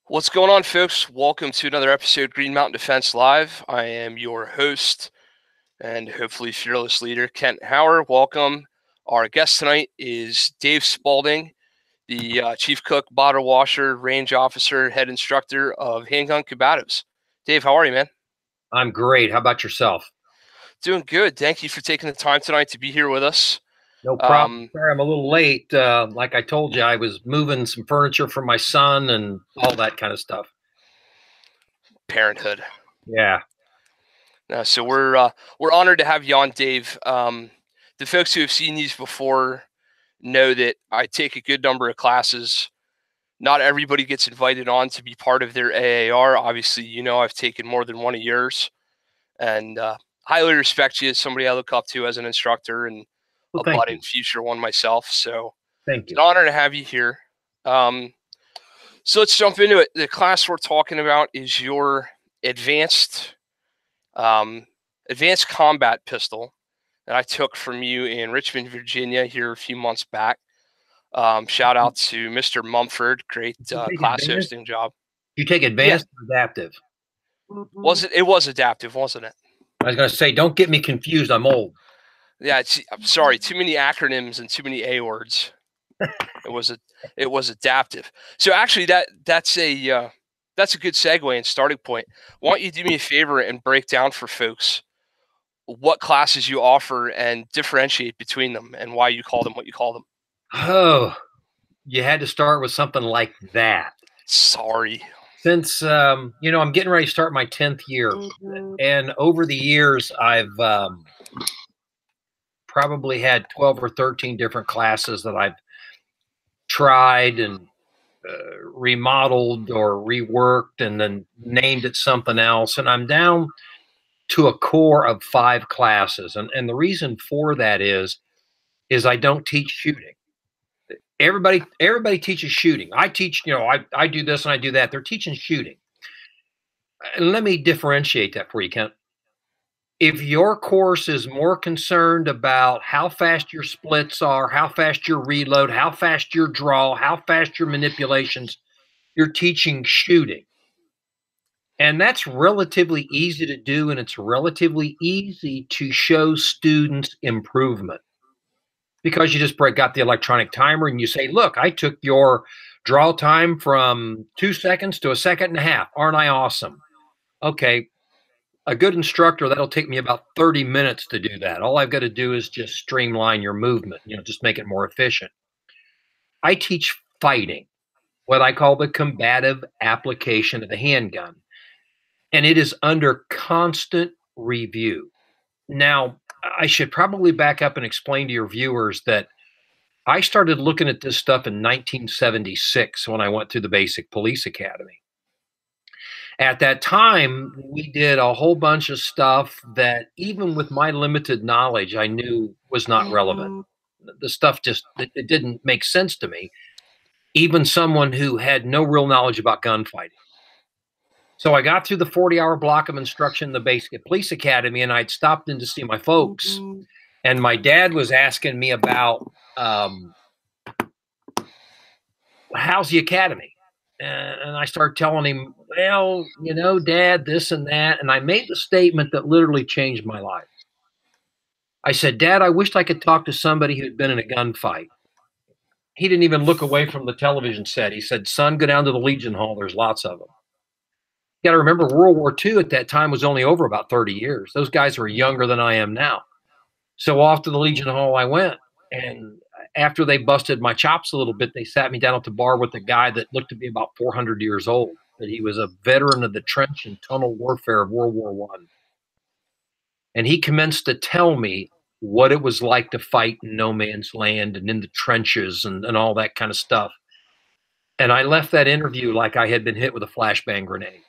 What's going on, folks? Welcome to another episode of Green Mountain Defense Live. I am your host and hopefully fearless leader, Kent Hauer. Welcome. Our guest tonight is Dave Spaulding, the chief cook, bottle washer, range officer, head instructor of Handgun Combatives. Dave, how are you, man? I'm great. How about yourself? Doing good. Thank you for taking the time tonight to be here with us. No problem. Sorry, I'm a little late. Like I told you, I was moving some furniture for my son and all that kind of stuff. Parenthood. Yeah. So we're honored to have you on, Dave. The folks who have seen these before know that I take a good number of classes. Not everybody gets invited on to be part of their AAR. Obviously, I've taken more than one of yours, and highly respect you as somebody I look up to as an instructor and Well, a thank budding you. future one myself. So Thank it's you. an honor to have you here. So let's jump into it. The class we're talking about is your advanced advanced combat pistol that I took from you in Richmond, Virginia here a few months back. Shout out to Mr. Mumford. Great class hosting job. You take Yeah. advanced or adaptive? It was adaptive, wasn't it? I was going to say, don't get me confused. I'm old. Yeah, I'm sorry. Too many acronyms and too many A words. It was adaptive. So actually that's a good segue and starting point. Why don't you do me a favor and break down for folks what classes you offer and differentiate between them and why you call them what you call them? Oh, you had to start with something like that. Sorry. Since I'm getting ready to start my 10th year, and over the years I've probably had 12 or 13 different classes that I've tried and remodeled or reworked and then named it something else. And I'm down to a core of 5 classes. And the reason for that is I don't teach shooting. Everybody teaches shooting. I teach, I do this and I do that. They're teaching shooting. And let me differentiate that for you, Kent. If your course is more concerned about how fast your splits are, how fast your reload, how fast your draw, how fast your manipulations, you're teaching shooting. And that's relatively easy to do, and it's relatively easy to show students improvement because you just break out the electronic timer and you say, look, I took your draw time from 2 seconds to a second and a half. Aren't I awesome? Okay, a good instructor, that'll take me about 30 minutes to do that. All I've got to do is just streamline your movement, just make it more efficient. I teach fighting, what I call the combative application of the handgun, and it is under constant review. Now, I should probably back up and explain to your viewers that I started looking at this stuff in 1976 when I went through the basic police academy. At that time, we did a whole bunch of stuff that, even with my limited knowledge, I knew was not relevant. The stuff just, it didn't make sense to me, even someone who had no real knowledge about gunfighting. So I got through the 40-hour block of instruction in the basic police academy, and I'd stopped in to see my folks. And my dad was asking me about, how's the academy? And I started telling him, well, Dad, this and that. And I made the statement that literally changed my life. I said, Dad, I wished I could talk to somebody who'd been in a gunfight. He didn't even look away from the television set. He said, son, go down to the Legion Hall. There's lots of them. You got to remember, World War II at that time was only over about 30 years. Those guys were younger than I am now. So off to the Legion Hall I went. And after they busted my chops a little bit, they sat me down at the bar with a guy that looked to be about 400 years old. That he was a veteran of the trench and tunnel warfare of World War I. And he commenced to tell me what it was like to fight in no man's land and in the trenches and all that kind of stuff. And I left that interview like I had been hit with a flashbang grenade.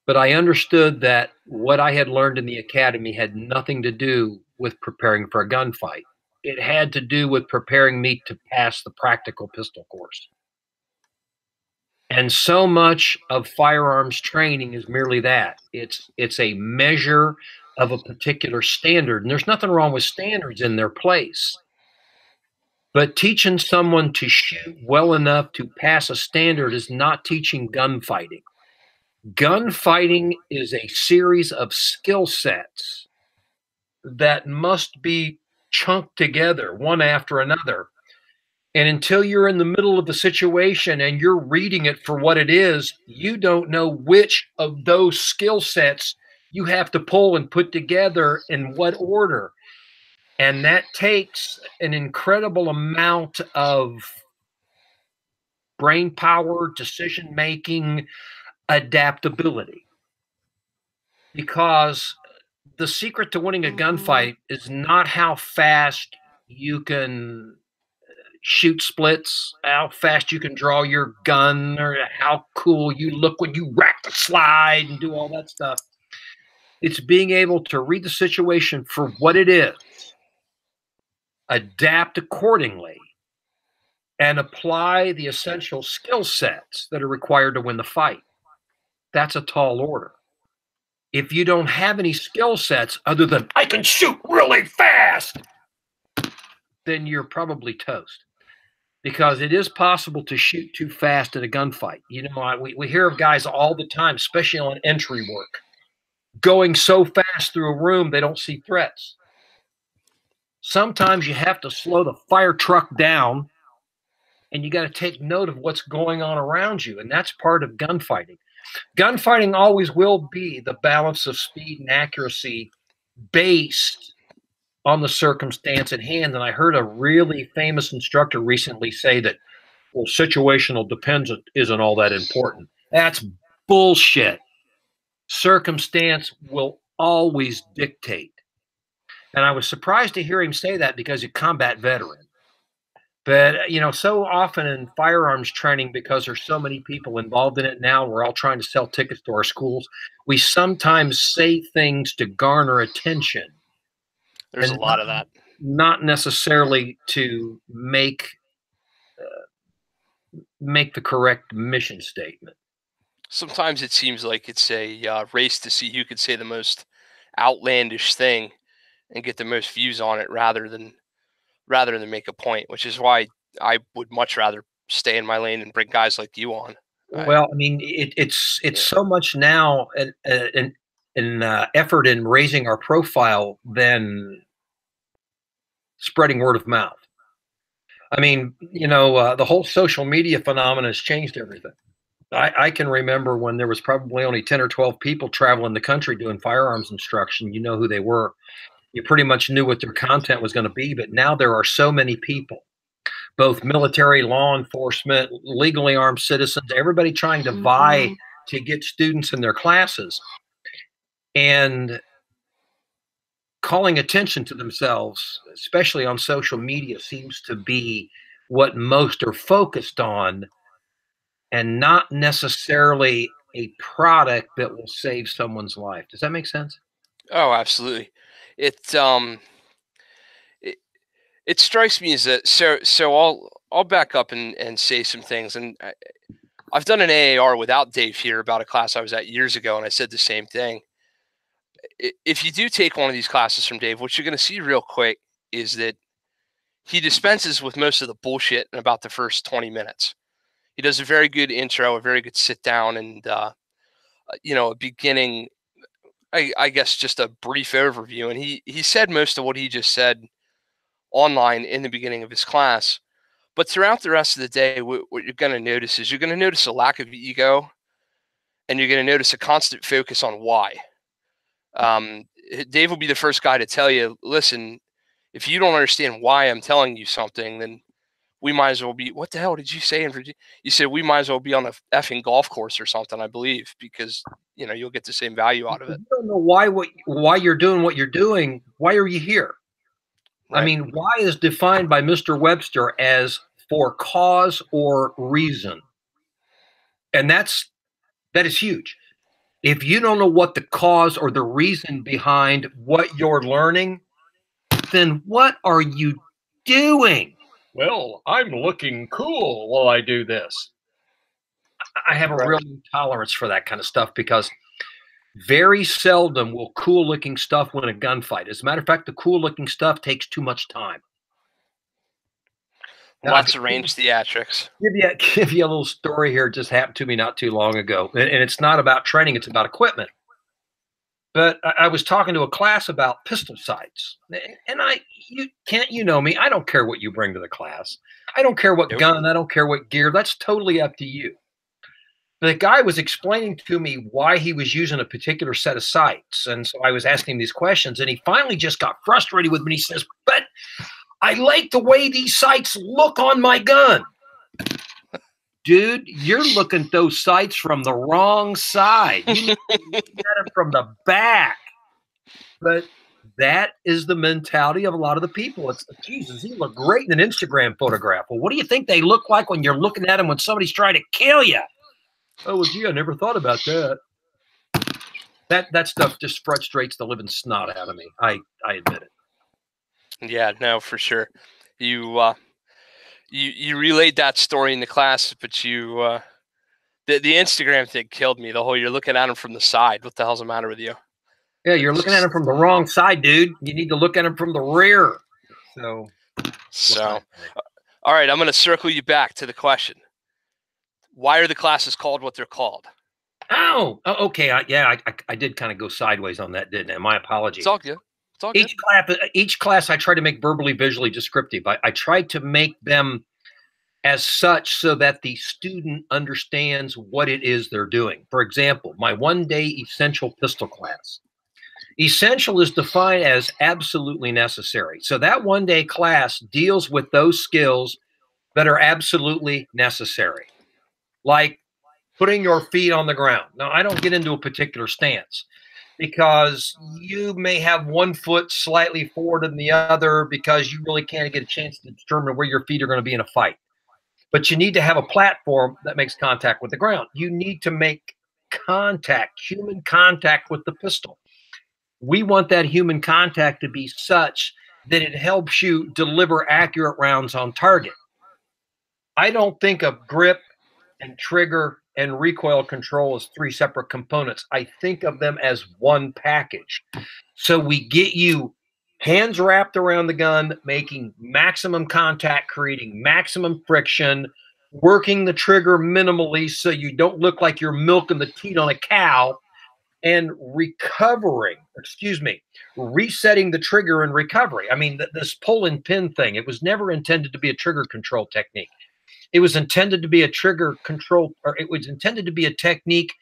But I understood that what I had learned in the academy had nothing to do with preparing for a gunfight. It had to do with preparing me to pass the practical pistol course. And so much of firearms training is merely that. It's a measure of a particular standard. And there's nothing wrong with standards in their place. But teaching someone to shoot well enough to pass a standard is not teaching gunfighting. Gunfighting is a series of skill sets that must be chunked together one after another. And until you're in the middle of the situation and you're reading it for what it is, you don't know which of those skill sets you have to pull and put together in what order. And that takes an incredible amount of brain power, decision making, adaptability. Because the secret to winning a gunfight is not how fast you can shoot splits, how fast you can draw your gun, or how cool you look when you rack the slide and do all that stuff. It's being able to read the situation for what it is, adapt accordingly, and apply the essential skill sets that are required to win the fight. That's a tall order. If you don't have any skill sets other than I can shoot really fast, then you're probably toast. Because it is possible to shoot too fast in a gunfight. You know, we hear of guys all the time, especially on entry work, going so fast through a room they don't see threats. Sometimes you have to slow the fire truck down, and you got to take note of what's going on around you, and that's part of gunfighting. Gunfighting always will be the balance of speed and accuracy based on the circumstance at hand. And I heard a really famous instructor recently say that, well, situational dependence isn't all that important. That's bullshit. Circumstance will always dictate. And I was surprised to hear him say that because he's a combat veteran. But, you know, so often in firearms training, because there's so many people involved in it now, we're all trying to sell tickets to our schools, we sometimes say things to garner attention. There's a lot of that. Not necessarily to make the correct mission statement. Sometimes it seems like it's a race to see who could say the most outlandish thing and get the most views on it rather than make a point, which is why I would much rather stay in my lane and bring guys like you on. Well, I mean, it's so much now an effort in raising our profile than spreading word of mouth. I mean, you know, the whole social media phenomenon has changed everything. I can remember when there was probably only 10 or 12 people traveling the country doing firearms instruction. You know who they were. You pretty much knew what their content was going to be, but now there are so many people, both military, law enforcement, legally armed citizens, everybody trying to vie to get students in their classes. And calling attention to themselves, especially on social media, seems to be what most are focused on, and not necessarily a product that will save someone's life. Does that make sense? Oh, absolutely. It strikes me as that. So I'll back up and say some things. And I've done an AAR without Dave here about a class I was at years ago, and I said the same thing. If you do take one of these classes from Dave, what you're going to see real quick is that he dispenses with most of the bullshit in about the first 20 minutes. He does a very good intro, a very good sit down, and you know, a beginning, I guess, just a brief overview. And he said most of what he just said online in the beginning of his class. But throughout the rest of the day, what you're going to notice is you're going to notice a lack of ego, and you're going to notice a constant focus on why. Dave will be the first guy to tell you, listen, if you don't understand why I'm telling you something, then we might as well be, what the hell did you say in Virginia? You said we might as well be on a effing golf course or something, I believe, because, you know, you'll get the same value out of it. You don't know why you're doing what you're doing. Why are you here? Right. I mean, why is defined by Mr. Webster as for cause or reason. And that is huge. If you don't know what the cause or the reason behind what you're learning, then what are you doing? Well, I'm looking cool while I do this. I have a real tolerance for that kind of stuff because very seldom will cool-looking stuff win a gunfight. As a matter of fact, the cool-looking stuff takes too much time. Lots of range theatrics. Give you a little story here. It just happened to me not too long ago. And it's not about training, it's about equipment. But I was talking to a class about pistol sights. And you know me, I don't care what you bring to the class. I don't care what gun, I don't care what gear. That's totally up to you. The guy was explaining to me why he was using a particular set of sights. And so I was asking him these questions, and he finally just got frustrated with me. He says, but I like the way these sights look on my gun. Dude, you're looking at those sights from the wrong side. You need to look at them from the back. But that is the mentality of a lot of the people. It's, Jesus, he looked great in an Instagram photograph. Well, what do you think they look like when you're looking at them when somebody's trying to kill you? Oh, well, gee, I never thought about that. That stuff just frustrates the living snot out of me. I admit it. Yeah, no, for sure. You relayed that story in the class, but the Instagram thing killed me. The whole you're looking at them from the side. What the hell's the matter with you? Yeah, you're looking at them from the wrong side, dude. You need to look at them from the rear. So, all right, I'm going to circle you back to the question. Why are the classes called what they're called? Oh, okay. I did kind of go sideways on that, didn't I? My apologies. It's all good. It's all good. Each class, I try to make verbally, visually descriptive. I try to make them as such so that the student understands what it is they're doing. For example, my one-day essential pistol class. Essential is defined as absolutely necessary. So that one-day class deals with those skills that are absolutely necessary, like putting your feet on the ground. Now, I don't get into a particular stance because you may have one foot slightly forward than the other because you really can't get a chance to determine where your feet are going to be in a fight. But you need to have a platform that makes contact with the ground. You need to make contact, human contact with the pistol. We want that human contact to be such that it helps you deliver accurate rounds on target. I don't think of grip and trigger and recoil control as three separate components. I think of them as one package. So we get you hands wrapped around the gun, making maximum contact, creating maximum friction, working the trigger minimally so you don't look like you're milking the teat on a cow, and resetting the trigger and recovery. I mean, this pull and pin thing, it was never intended to be a trigger control technique. It was intended to be a trigger control, or it was intended to be a technique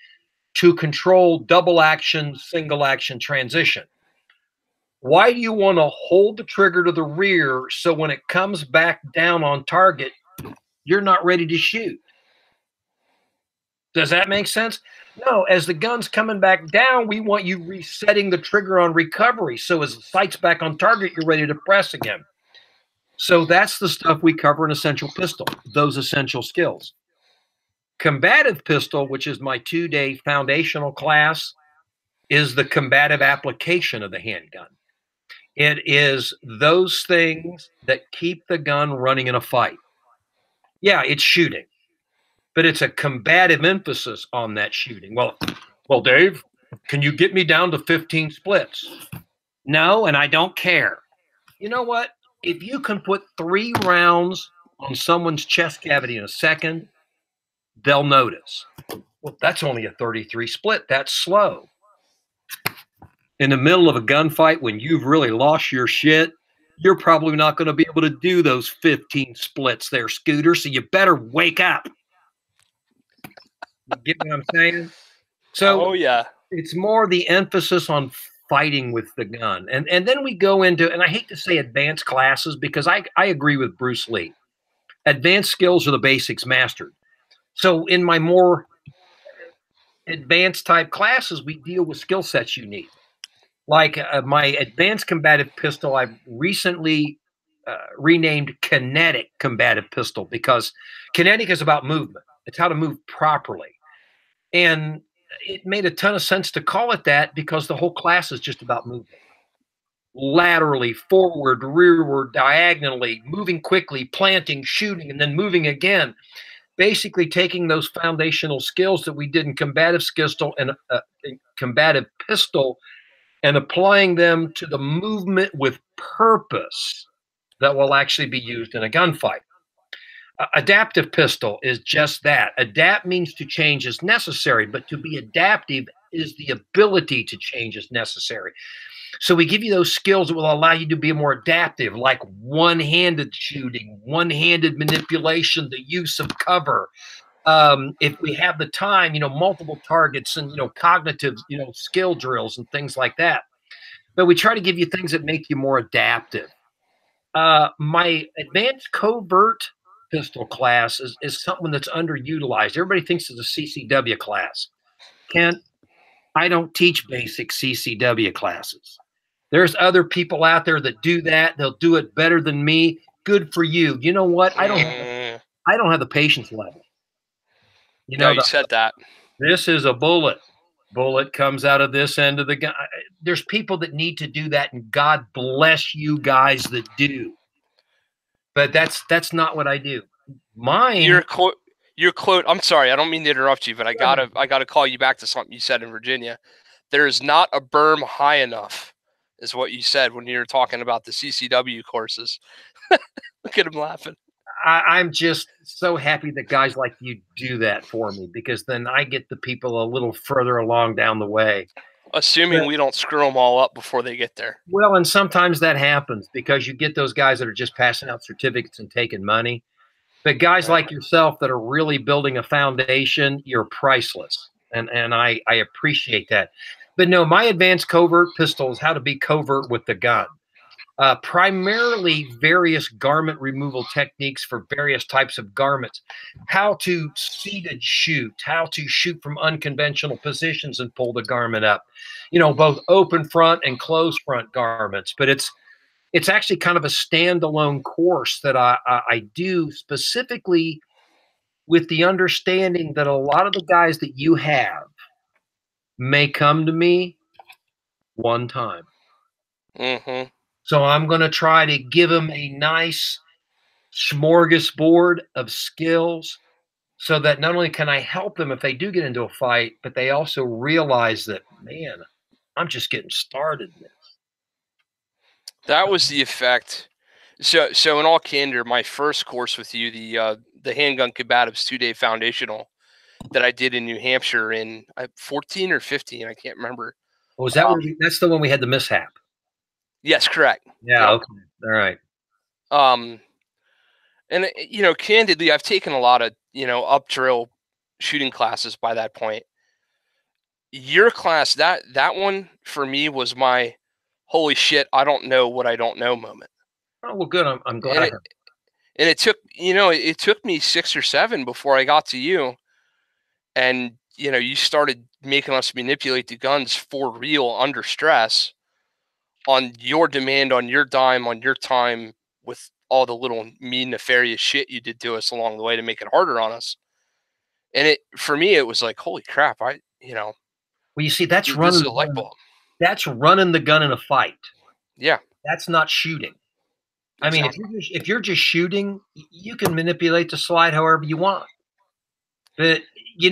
to control double action, single action transition. Why do you want to hold the trigger to the rear so when it comes back down on target, you're not ready to shoot? Does that make sense? No, as the gun's coming back down, we want you resetting the trigger on recovery. So as the sight's back on target, you're ready to press again. So that's the stuff we cover in Essential Pistol, those essential skills. Combative Pistol, which is my 2-day foundational class, is the combative application of the handgun. It is those things that keep the gun running in a fight. Yeah, it's shooting, but it's a combative emphasis on that shooting. Well, Dave, can you get me down to 15 splits? No, and I don't care. You know what? If you can put 3 rounds on someone's chest cavity in a second, they'll notice. Well, that's only a 33 split. That's slow. In the middle of a gunfight, when you've really lost your shit, you're probably not going to be able to do those 15 splits there, Scooter, so you better wake up. You get what I'm saying? So yeah, it's more the emphasis on fighting with the gun. And then we go into, and I hate to say advanced classes because I agree with Bruce Lee. Advanced skills are the basics mastered. So in my more advanced type classes, we deal with skill sets you need. Like my advanced combative pistol, I've recently renamed kinetic combative pistol because kinetic is about movement. It's how to move properly. And it made a ton of sense to call it that because the whole class is just about movement. Laterally, forward, rearward, diagonally, moving quickly, planting, shooting, and then moving again. Basically taking those foundational skills that we did in combative pistol and applying them to the movement with purpose that will actually be used in a gunfight. Adaptive pistol is just that. Adapt means to change as necessary, but to be adaptive is the ability to change as necessary. So we give you those skills that will allow you to be more adaptive, like one-handed shooting, one-handed manipulation, the use of cover. If we have the time, multiple targets and, cognitive, skill drills and things like that. But we try to give you things that make you more adaptive. My advanced covert pistol class is something that's underutilized. Everybody thinks it's a CCW class. Kent, I don't teach basic CCW classes. There's other people out there that do that. They'll do it better than me. Good for you. You know what? I don't have the patience level. No, you said that. This is a bullet. Bullet comes out of this end of the gun. There's people that need to do that, and God bless you guys that do. But that's not what I do. Mine. Your quote. I'm sorry, I don't mean to interrupt you, but I gotta call you back to something you said in Virginia. There is not a berm high enough, is what you said when you were talking about the CCW courses. Look at him laughing. I'm just so happy that guys like you do that for me, because then I get the people a little further along down the way. Assuming we don't screw them all up before they get there. Well, and sometimes that happens because you get those guys that are just passing out certificates and taking money. But guys like yourself that are really building a foundation, you're priceless. And I appreciate that. But no, my advanced covert pistol is how to be covert with the gun. Primarily various garment removal techniques for various types of garments, how to seated shoot, how to shoot from unconventional positions and pull the garment up, both open front and closed front garments. But it's actually kind of a standalone course that I do specifically with the understanding that a lot of the guys that you have may come to me one time. Mm-hmm. So I'm going to try to give them a nice smorgasbord of skills so that not only can I help them if they do get into a fight, but they also realize that, man, I'm just getting started in this. That was the effect. So in all candor, my first course with you, the Handgun Combatives 2-day foundational that I did in New Hampshire in 14 or 15, I can't remember. Was that that's the one we had the mishap? Yes, correct. Yeah. Yep. Okay. All right. And candidly, I've taken a lot of up drill shooting classes by that point. Your class, that one for me was my holy shit, I don't know what I don't know moment. Oh well, good. I'm glad. And it took it took me 6 or 7 before I got to you, and you started making us manipulate the guns for real under stress, on your demand, on your dime, on your time, with all the little mean nefarious shit you did to us along the way to make it harder on us. And for me, it was like, holy crap, Well, you see, that's running the light bulb. That's running the gun in a fight. Yeah. That's not shooting. Exactly. I mean, if you're just shooting, you can manipulate the slide however you want. But you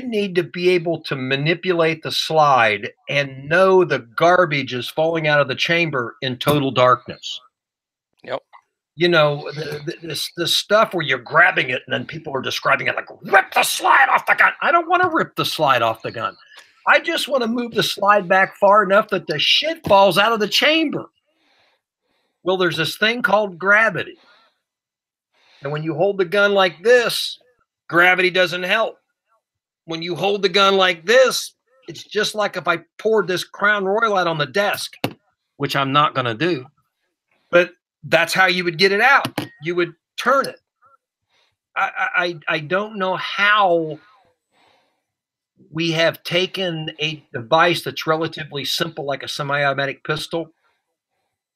need to be able to manipulate the slide and know the garbage is falling out of the chamber in total darkness. Yep. The stuff where you're grabbing it and then people are describing it like, rip the slide off the gun. I don't want to rip the slide off the gun. I just want to move the slide back far enough that the shit falls out of the chamber. Well, there's this thing called gravity. And when you hold the gun like this, gravity doesn't help. When you hold the gun like this, it's just like if I poured this Crown Royal out on the desk, which I'm not going to do. But that's how you would get it out. You would turn it. I don't know how we have taken a device that's relatively simple, like a semi-automatic pistol,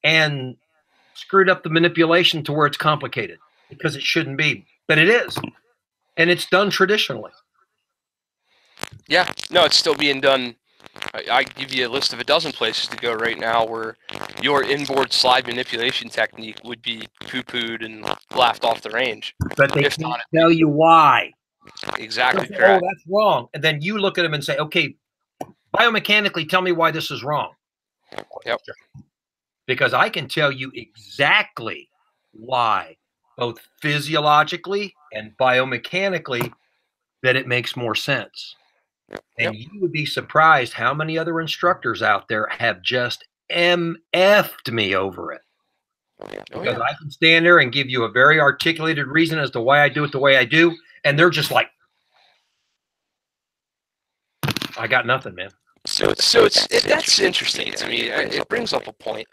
and screwed up the manipulation to where it's complicated, because it shouldn't be, but it is. And it's done traditionally. Yeah, no, it's still being done. I give you a list of a dozen places to go right now where your inboard slide manipulation technique would be poo-pooed and laughed off the range. But they can't tell you why. Exactly correct. Oh, that's wrong. And then you look at them and say, okay, biomechanically, tell me why this is wrong. Yep. Because I can tell you exactly why both physiologically and biomechanically, that it makes more sense. And you would be surprised how many other instructors out there have just MF'd me over it. Because I can stand there and give you a very articulated reason as to why I do it the way I do, and they're just like, I got nothing, man. So that's interesting to me. It brings up a point.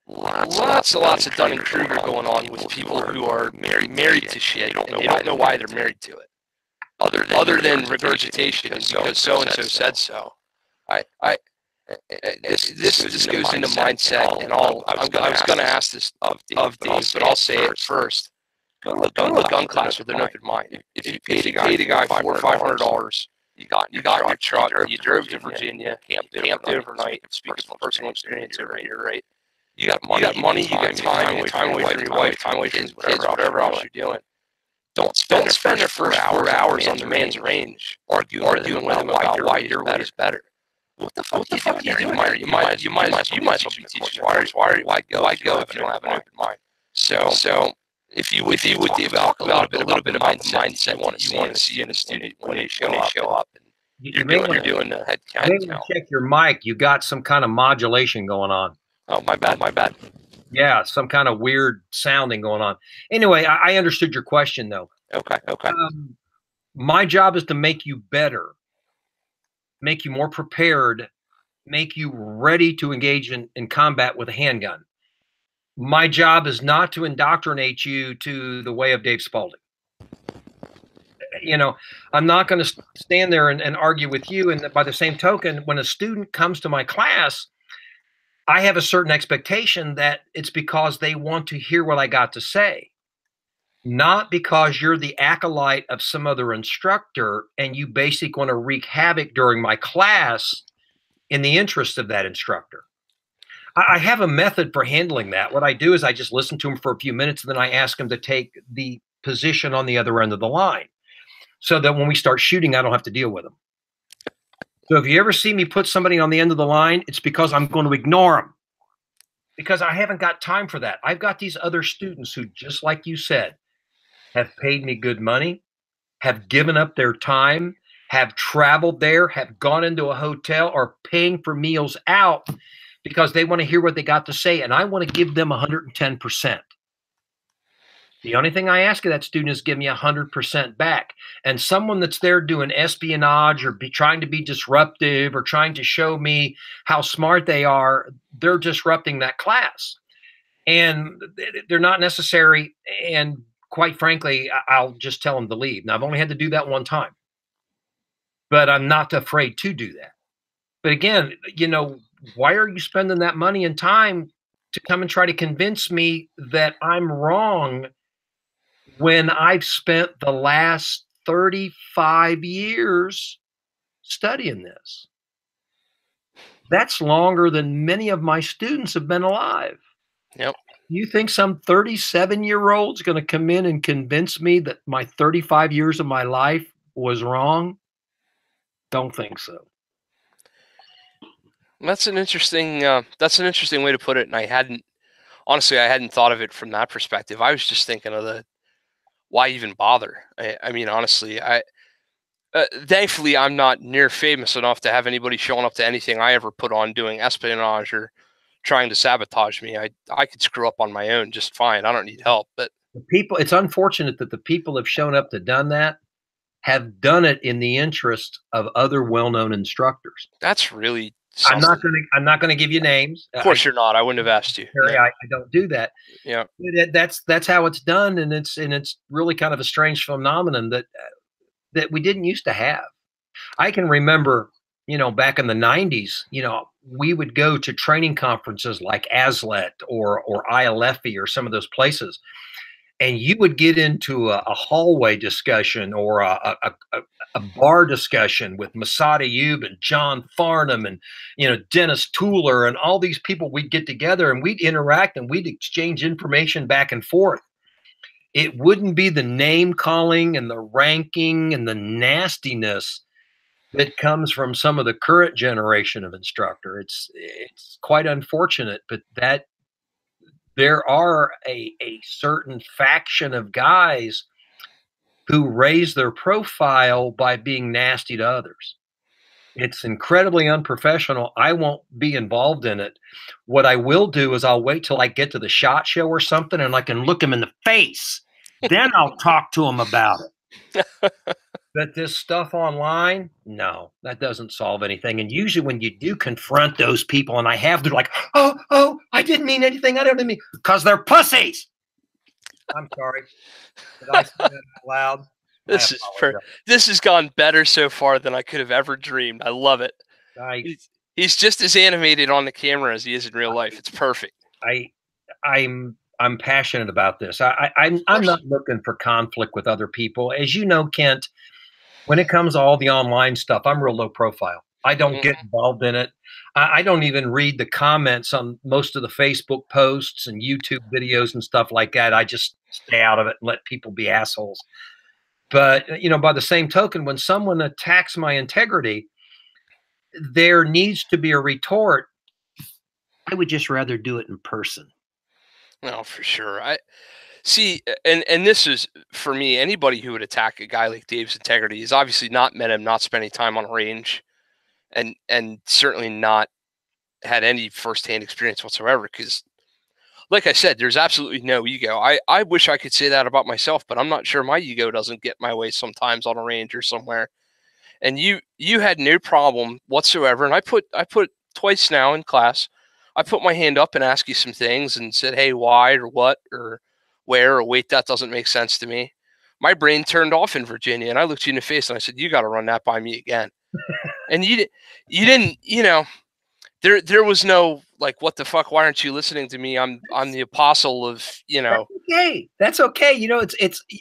Lots of Dunning-Kruger going on with people who are married to shit, and they don't know why they're married to it, other than regurgitation because so and so said so. This goes into mindset, and I was going to ask this of Dave, but I'll say it first. Go to a gun class with an open mind. If you paid a guy $400 or $500, you got your truck, you drove to Virginia, camped overnight. Speaking from personal experience over here, right? You got money, you got time away from your wife, time away from kids, whatever else you're doing. Don't spend the first 4 hours on the man's range arguing with him about why your way is better. What the fuck are you doing here? You might as well be teaching why go if you don't have an open mind. So if you would talk a little bit about the mindset you want to see in a student when they show up, and you're doing the head count. Check your mic. You got some kind of modulation going on. Oh, my bad. Yeah, some kind of weird sounding going on. Anyway, I understood your question, though. Okay. My job is to make you better, make you more prepared, make you ready to engage in combat with a handgun. My job is not to indoctrinate you to the way of Dave Spaulding. You know, I'm not going to stand there and argue with you. And by the same token, when a student comes to my class, I have a certain expectation that it's because they want to hear what I got to say, not because you're the acolyte of some other instructor and you basically want to wreak havoc during my class in the interest of that instructor. I have a method for handling that. What I do is I just listen to them for a few minutes, and then I ask them to take the position on the other end of the line so that when we start shooting, I don't have to deal with them. So if you ever see me put somebody on the end of the line, it's because I'm going to ignore them, because I haven't got time for that. I've got these other students who, just like you said, have paid me good money, have given up their time, have traveled there, have gone into a hotel, or paying for meals out because they want to hear what they got to say, and I want to give them 110%. The only thing I ask of that student is give me 100% back. And someone that's there doing espionage or trying to be disruptive or trying to show me how smart they are, they're disrupting that class. And they're not necessary. And quite frankly, I'll just tell them to leave. Now, I've only had to do that one time, but I'm not afraid to do that. But again, you know, why are you spending that money and time to come and try to convince me that I'm wrong when I've spent the last 35 years studying this? That's longer than many of my students have been alive. Yep. You think some 37-year-old's going to come in and convince me that my 35 years of my life was wrong? Don't think so. That's an interesting way to put it, and I hadn't thought of it from that perspective. I was just thinking of why even bother? I mean, honestly, thankfully I'm not near famous enough to have anybody showing up to anything I ever put on doing espionage or trying to sabotage me. I could screw up on my own just fine. I don't need help. But it's unfortunate that the people have shown up that done that have done it in the interest of other well-known instructors. That's really something. I'm not gonna give you names. Of course you're not. I wouldn't have asked you. I don't do that. Yeah. That's how it's done, and it's really kind of a strange phenomenon that we didn't used to have. I can remember, you know, back in the 90s, you know, we would go to training conferences like ASLET or ILFE or some of those places, and you would get into a hallway discussion or a bar discussion with Masad Ayub and John Farnham and, you know, Dennis Tooler and all these people. We'd get together and we'd interact and we'd exchange information back and forth. It wouldn't be the name calling and the ranking and the nastiness that comes from some of the current generation of instructor. It's quite unfortunate, but there are a certain faction of guys who raise their profile by being nasty to others. It's incredibly unprofessional. I won't be involved in it. What I will do is I'll wait till I get to the SHOT Show or something and I can look him in the face. Then I'll talk to him about it. But this stuff online, no, that doesn't solve anything. And usually when you do confront those people, and I have, they're like, oh, I didn't mean anything. I didn't mean, because they're pussies. I'm sorry. Did I say that out loud? This has gone better so far than I could have ever dreamed. I love it. He's just as animated on the camera as he is in real life. It's perfect. I'm passionate about this. I'm not looking for conflict with other people. As you know, Kent, when it comes to all the online stuff, I'm real low profile. I don't get involved in it. I don't even read the comments on most of the Facebook posts and YouTube videos and stuff like that. I just stay out of it and let people be assholes. But, you know, by the same token, when someone attacks my integrity, there needs to be a retort. I would just rather do it in person. No, for sure. I see, and this is for me. Anybody who would attack a guy like Dave's integrity has obviously not met him, not spent any time on a range, and certainly not had any firsthand experience whatsoever. Because, like I said, there's absolutely no ego. I wish I could say that about myself, but I'm not sure my ego doesn't get my way sometimes on a range or somewhere. And you had no problem whatsoever. And I put twice now in class, I put my hand up and asked you some things and said, hey, why or what or where or wait, that doesn't make sense to me. My brain turned off in Virginia, and I looked you in the face and I said, you got to run that by me again. And you didn't, you know, there was no like, what the fuck? Why aren't you listening to me? I'm the apostle of, you know. That's okay. That's okay. You know,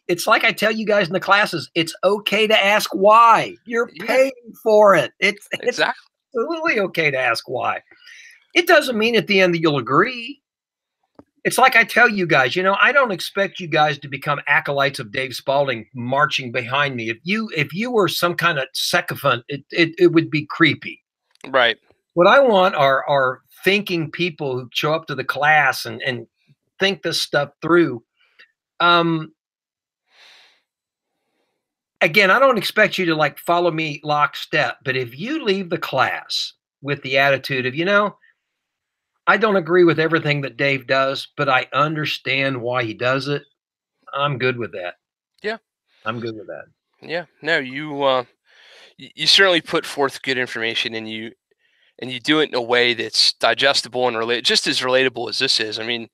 it's like I tell you guys in the classes, it's okay to ask why. You're paying for it. It's absolutely okay to ask why. It doesn't mean at the end that you'll agree. It's like I tell you guys, you know, I don't expect you guys to become acolytes of Dave Spaulding marching behind me. If you were some kind of sycophant, it would be creepy. Right. What I want are thinking people who show up to the class and think this stuff through. Again, I don't expect you to like follow me lockstep, but if you leave the class with the attitude of, you know, I don't agree with everything that Dave does, but I understand why he does it, I'm good with that. Yeah. I'm good with that. Yeah. No, you certainly put forth good information, and you do it in a way that's digestible and just as relatable as this is. I mean,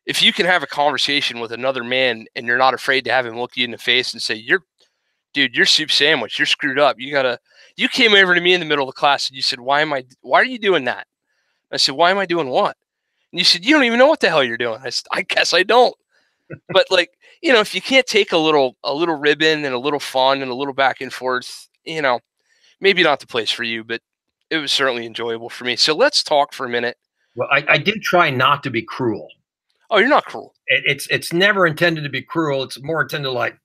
if you can have a conversation with another man and you're not afraid to have him look you in the face and say, you're soup sandwich, you're screwed up. You came over to me in the middle of the class and you said, why are you doing that? I said, why am I doing what? And you said, you don't even know what the hell you're doing. I said, I guess I don't. But like, you know, if you can't take a little ribbon and a little fun and a little back and forth, you know, maybe not the place for you, but it was certainly enjoyable for me. So let's talk for a minute. Well, I did try not to be cruel. Oh, you're not cruel. It's never intended to be cruel. It's more intended like,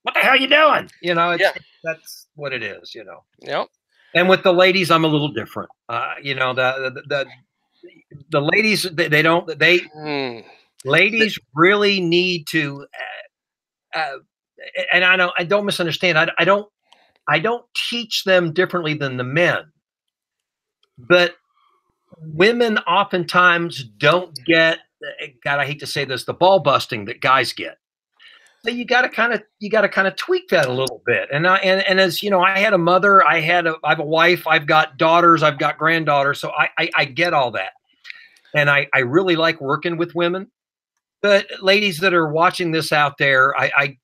what the hell are you doing? You know, that's what it is, you know. Yeah. And with the ladies, I'm a little different. You know, the ladies, ladies really need to, and I don't misunderstand. I don't teach them differently than the men, but women oftentimes don't get, God, I hate to say this, the ball busting that guys get. So you got to kind of tweak that a little bit. And as you know, I had a mother, I have a wife, I've got daughters, I've got granddaughters. So I get all that. And I really like working with women, but ladies that are watching this out there, I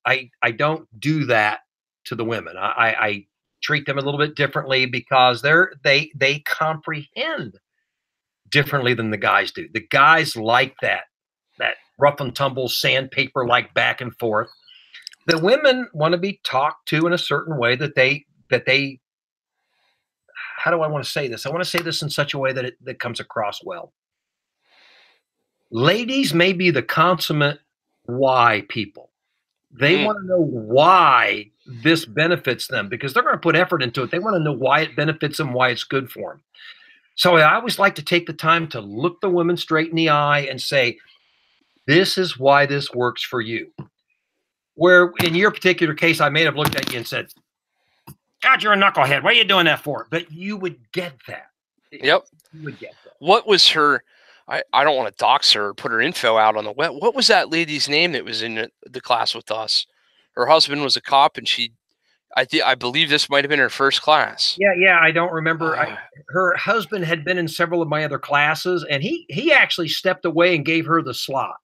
don't do that to the women. I treat them a little bit differently because they comprehend differently than the guys do. The guys like that rough and tumble sandpaper like back and forth. The women want to be talked to in a certain way that they how do I want to say this? I want to say this in such a way that comes across well. Ladies may be the consummate why people. They want to know why this benefits them because they're going to put effort into it. They want to know why it benefits them, why it's good for them. So I always like to take the time to look the women straight in the eye and say, This is why this works for you. Where in your particular case, I may have looked at you and said, God, you're a knucklehead. What are you doing that for? But you would get that. Yep. You would get that. What was her? I don't want to dox her or put her info out on the web. What was that lady's name that was in the class with us? Her husband was a cop, and I believe this might have been her first class. Yeah. I don't remember. Her husband had been in several of my other classes, and he actually stepped away and gave her the slot.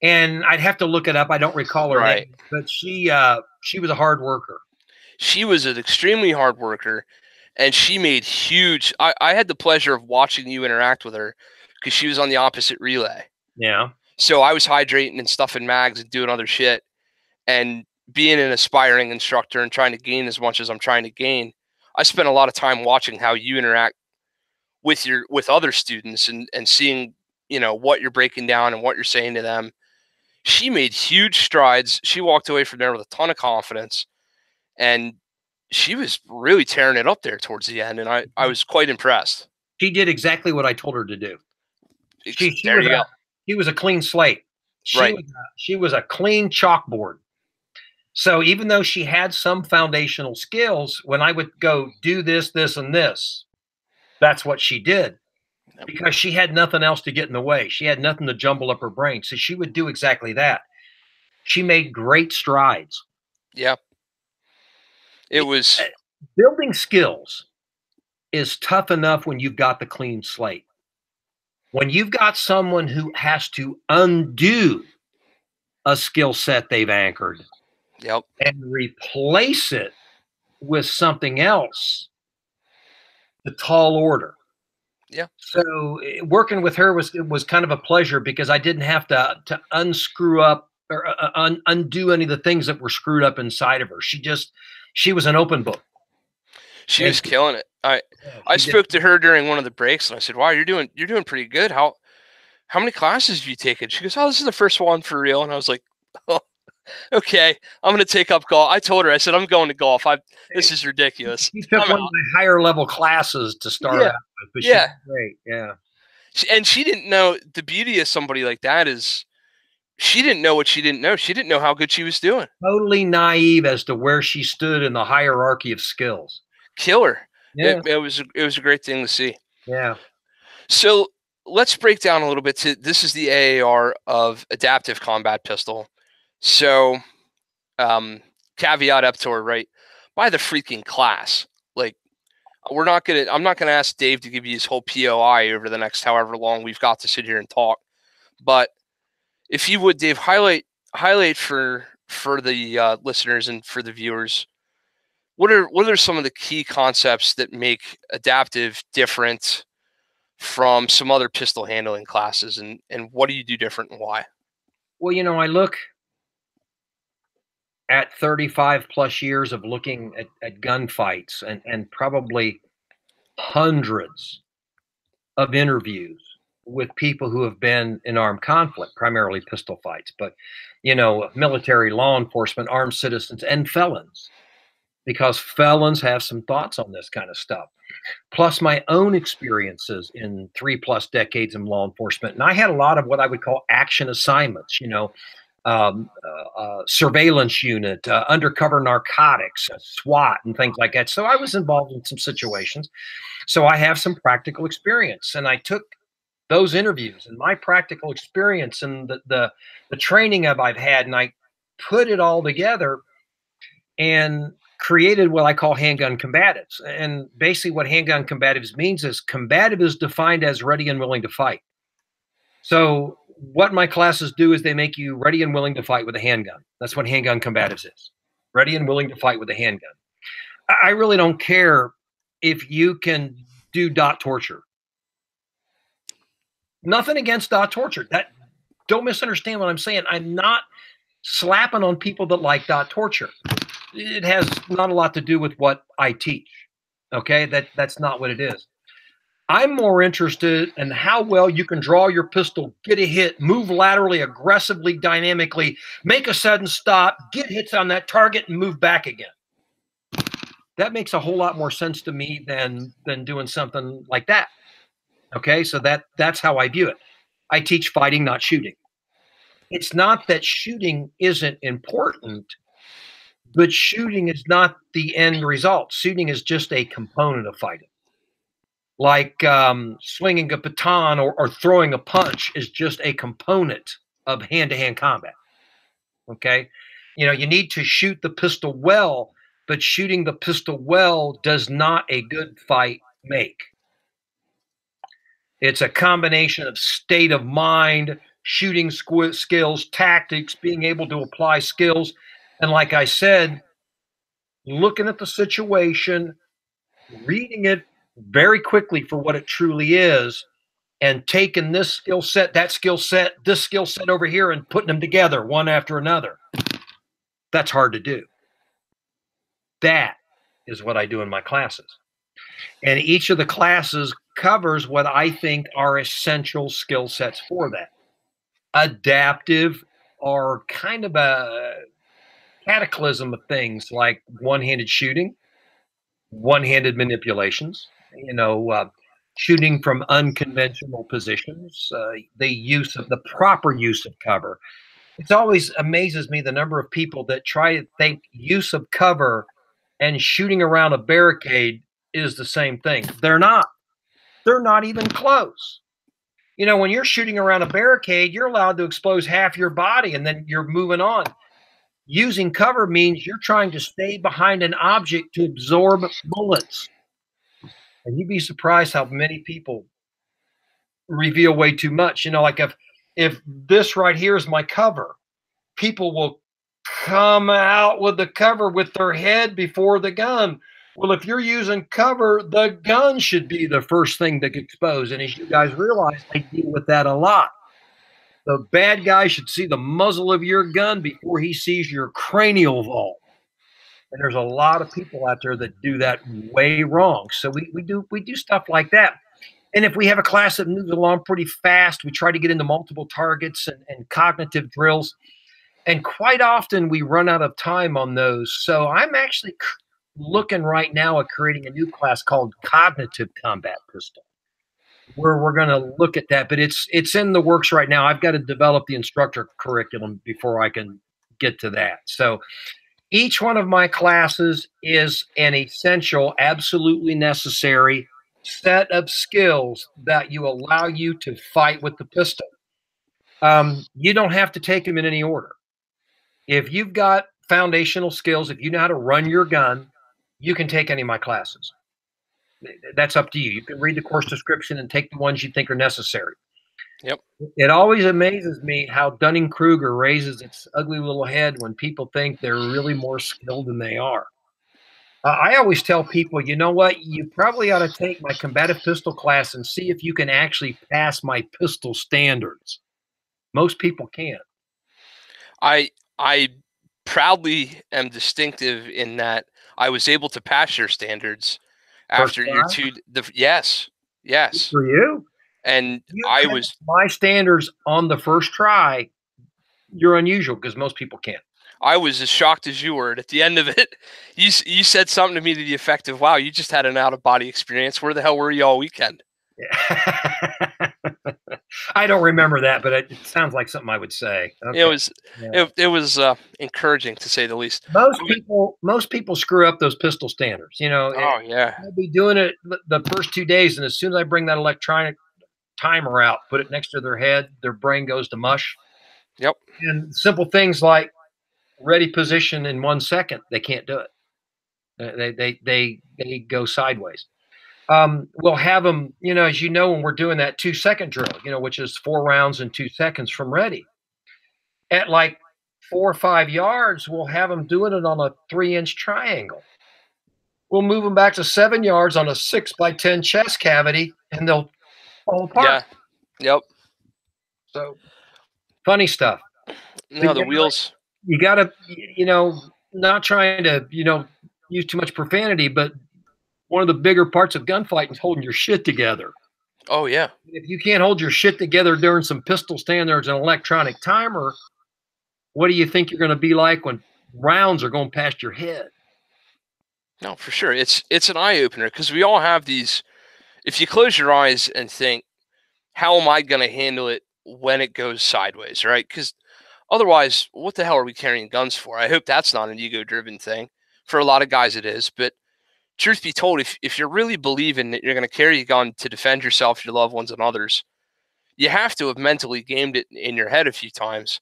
And I'd have to look it up. I don't recall her name, but she was a hard worker. She was an extremely hard worker, and she made huge. I had the pleasure of watching you interact with her because she was on the opposite relay. Yeah. So I was hydrating and stuffing mags and doing other shit, and being an aspiring instructor and trying to gain as much as I'm trying to gain, I spent a lot of time watching how you interact with other students and seeing, what you're breaking down and what you're saying to them. She made huge strides. She walked away from there with a ton of confidence, and she was really tearing it up there towards the end, and I was quite impressed. She did exactly what I told her to do. There you go. She was a clean slate. She was a clean chalkboard. So even though she had some foundational skills, when I would go do this, this, and this, that's what she did. Because she had nothing else to get in the way. She had nothing to jumble up her brain. So she would do exactly that. She made great strides. Yeah. It was building skills is tough enough when you've got the clean slate. When you've got someone who has to undo a skill set they've anchored, yep, and replace it with something else, the tall order. Yeah. So working with her was kind of a pleasure because I didn't have to unscrew up or undo any of the things that were screwed up inside of her. She was an open book. She was killing it. I spoke to her during one of the breaks, and I said, "Wow, you're doing pretty good. How many classes have you taken?" She goes, "Oh, this is the first one for real." And I was like, "Oh, okay, I'm going to take up golf." I told her, I said, "I'm going to golf. This is ridiculous." She took one of my higher level classes to start out with, but she's great. Yeah. And she didn't know. The beauty of somebody like that is she didn't know what she didn't know. She didn't know how good she was doing. Totally naive as to where she stood in the hierarchy of skills. Killer. Yeah. It was a great thing to see. Yeah. So let's break down a little bit. This is the AAR of Adaptive Combat Pistol. So caveat emptor, right? By the freaking class. Like, I'm not gonna ask Dave to give you his whole POI over the next however long we've got to sit here and talk. But if you would, Dave, highlight for the listeners and for the viewers, what are some of the key concepts that make Adaptive different from some other pistol handling classes, and what do you do different and why? Well, I look at 35 plus years of looking at gunfights and probably hundreds of interviews with people who have been in armed conflict, primarily pistol fights, but, military, law enforcement, armed citizens, and felons, because felons have some thoughts on this kind of stuff. Plus my own experiences in 3+ decades in law enforcement. And I had a lot of what I would call action assignments, surveillance unit, undercover narcotics, SWAT, and things like that. So I was involved in some situations. So I have some practical experience, and I took those interviews and my practical experience and the training I've had, and I put it all together and created what I call Handgun Combatives. And basically what Handgun Combatives means is combative is defined as ready and willing to fight. So what my classes do is they make you ready and willing to fight with a handgun. That's what Handgun Combatives is. Ready and willing to fight with a handgun. I really don't care if you can do dot torture. Nothing against dot torture. Don't misunderstand what I'm saying. I'm not slapping on people that like dot torture. It has not a lot to do with what I teach. Okay, that's not what it is. I'm more interested in how well you can draw your pistol, get a hit, move laterally, aggressively, dynamically, make a sudden stop, get hits on that target, and move back again. That makes a whole lot more sense to me than doing something like that. Okay, so that's how I view it. I teach fighting, not shooting. It's not that shooting isn't important, but shooting is not the end result. Shooting is just a component of fighting. Like swinging a baton or throwing a punch is just a component of hand-to-hand combat. Okay, you need to shoot the pistol well, but shooting the pistol well does not a good fight make. It's a combination of state of mind, shooting skills, tactics, being able to apply skills, and like I said, looking at the situation, reading it very quickly for what it truly is, and taking this skill set, that skill set, this skill set over here, and putting them together one after another. That's hard to do. That is what I do in my classes. And each of the classes covers what I think are essential skill sets for that. Adaptive are kind of a cataclysm of things like one-handed shooting, one-handed manipulations, shooting from unconventional positions, the proper use of cover. It always amazes me the number of people that try to think use of cover and shooting around a barricade is the same thing. They're not. They're not even close. When you're shooting around a barricade, you're allowed to expose half your body and then you're moving on. Using cover means you're trying to stay behind an object to absorb bullets. And you'd be surprised how many people reveal way too much. Like if this right here is my cover, people will come out with the cover with their head before the gun. Well, if you're using cover, the gun should be the first thing to get exposed. And as you guys realize, I deal with that a lot. The bad guy should see the muzzle of your gun before he sees your cranial vault. And there's a lot of people out there that do that way wrong. So we do stuff like that. And if we have a class that moves along pretty fast, we try to get into multiple targets and cognitive drills. And quite often we run out of time on those. So I'm actually looking right now at creating a new class called Cognitive Combat Pistol, where we're going to look at that. But it's in the works right now. I've got to develop the instructor curriculum before I can get to that. So each one of my classes is an essential, absolutely necessary set of skills that you allow you to fight with the pistol. You don't have to take them in any order. If you've got foundational skills, if you know how to run your gun, you can take any of my classes. That's up to you. You can read the course description and take the ones you think are necessary. Yep. It always amazes me how Dunning-Kruger raises its ugly little head when people think they're really more skilled than they are. I always tell people, you know what? You probably ought to take my combative pistol class and see if you can actually pass my pistol standards. Most people can't. I proudly am distinctive in that I was able to pass your standards after your two. Yes. Good for you. And I was my standards on the first try. You're unusual because most people can't. I was as shocked as you were. And at the end of it, you said something to me to the effect of, "Wow, you just had an out of body experience. Where the hell were you all weekend?" Yeah. I don't remember that, but it sounds like something I would say. Okay. It was encouraging to say the least. Most people screw up those pistol standards. Oh yeah. I'll be doing it the first 2 days, and as soon as I bring that electronic timer out, put it next to their head, their brain goes to mush. Yep. And simple things like ready position in 1 second, they can't do it. They go sideways. We'll have them, as you know, when we're doing that 2-second drill, which is 4 rounds in 2 seconds from ready. At like 4 or 5 yards, we'll have them doing it on a 3-inch triangle. We'll move them back to 7 yards on a 6x10 chest cavity, and they'll fall apart. Yeah. Yep. So funny stuff. No, the wheels. You got to, not trying to, use too much profanity, but one of the bigger parts of gunfighting is holding your shit together. Oh, yeah. If you can't hold your shit together during some pistol standards and electronic timer, what do you think you're going to be like when rounds are going past your head? No, for sure. It's an eye-opener because we all have these. If you close your eyes and think, how am I going to handle it when it goes sideways, right? Because Otherwise, what the hell are we carrying guns for? I hope that's not an ego-driven thing. For a lot of guys, it is. But truth be told, if you're really believing that you're going to carry a gun to defend yourself, your loved ones, and others, you have to have mentally gamed it in your head a few times.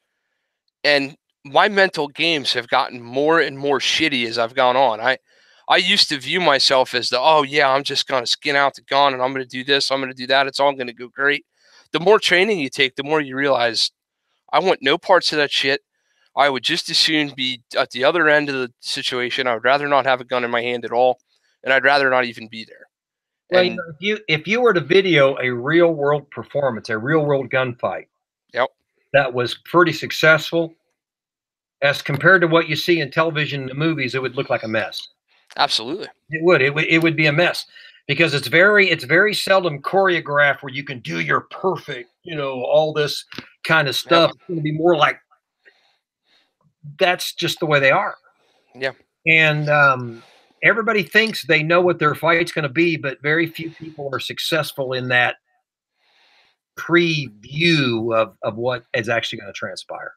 And my mental games have gotten more and more shitty as I've gone on. I used to view myself as oh yeah, I'm just going to skin out the gun and I'm going to do this, I'm going to do that. It's all going to go great. The more training you take, the more you realize I want no parts of that shit. I would just as soon be at the other end of the situation. I would rather not have a gun in my hand at all, and I'd rather not even be there. Well, And if you were to video a real world performance, a real world gunfight, yep, that was pretty successful, as compared to what you see in television and the movies, it would look like a mess. absolutely, it would. It would be a mess because it's very seldom choreographed where you can do your perfect, all this kind of stuff. yep, It's going to be more like that's just the way they are. yeah. And everybody thinks they know what their fight's going to be, but very few people are successful in that preview of what is actually going to transpire.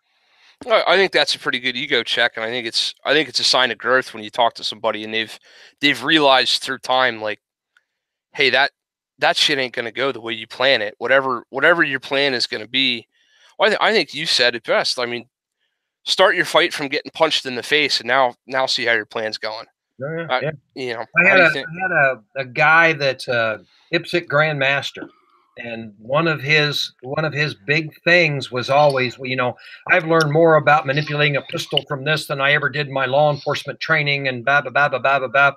I think that's a pretty good ego check, and I think it's a sign of growth when you talk to somebody and they've realized through time, like, hey, that shit ain't gonna go the way you plan it. Whatever your plan is gonna be. Well, I think you said it best. I mean, start your fight from getting punched in the face, and now see how your plan's going. Yeah. How do you think? I had a guy that's a IPSC grandmaster, and one of his big things was always, well, I've learned more about manipulating a pistol from this than I ever did in my law enforcement training, and blah blah blah blah blah blah blah.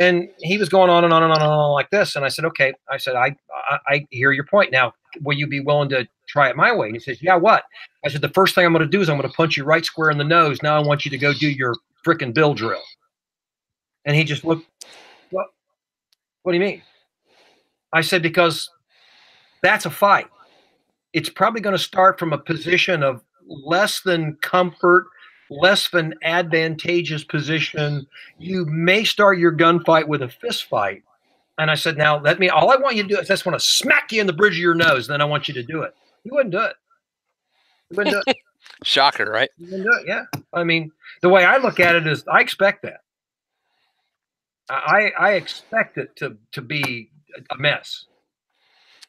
And he was going on and on and on and on like this, and I said, okay, I hear your point. Now, will you be willing to try it my way? And he says, yeah, what? I said, the first thing I'm going to do is I'm going to punch you right square in the nose. Now I want you to go do your frickin' bill drill. And he just looked, what do you mean? I said, because that's a fight. It's probably going to start from a position of less than comfort, less than advantageous position. You may start your gunfight with a fist fight. And I said, now all I want you to do is I just want to smack you in the bridge of your nose. Then I want you to do it. He wouldn't do it. He wouldn't do it. Shocker, right? He wouldn't do it. Yeah. I mean, the way I look at it is I expect that. I expect it to be a mess.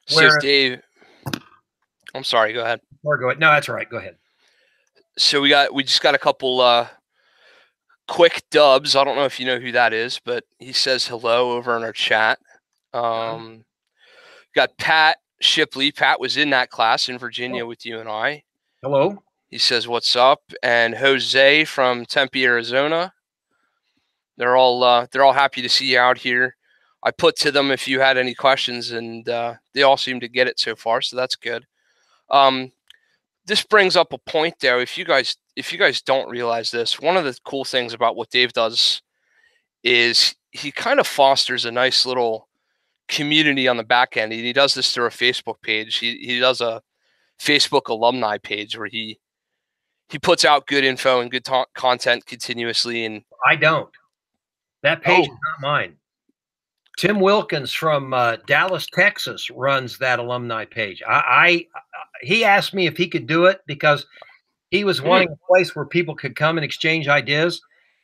So Dave, I'm sorry. Go ahead. Or go ahead. No, that's all right. Go ahead. So we just got a couple quick dubs. I don't know if you know who that is, but he says hello over in our chat. Got Pat Shipley. Pat was in that class in Virginia with you and I. Hello. He says, "What's up?" And Jose from Tempe, Arizona. They're all happy to see you out here. I put to them if you had any questions, and they all seem to get it so far, so that's good. This brings up a point, though. If you guys don't realize this, one of the cool things about what Dave does is he kind of fosters a nice little community on the back end. And he does this through a Facebook page. He does a Facebook alumni page where he puts out good info and good content continuously. And I don't. That page is not mine. Tim Wilkins from Dallas, Texas runs that alumni page. He asked me if he could do it because he was wanting a place where people could come and exchange ideas.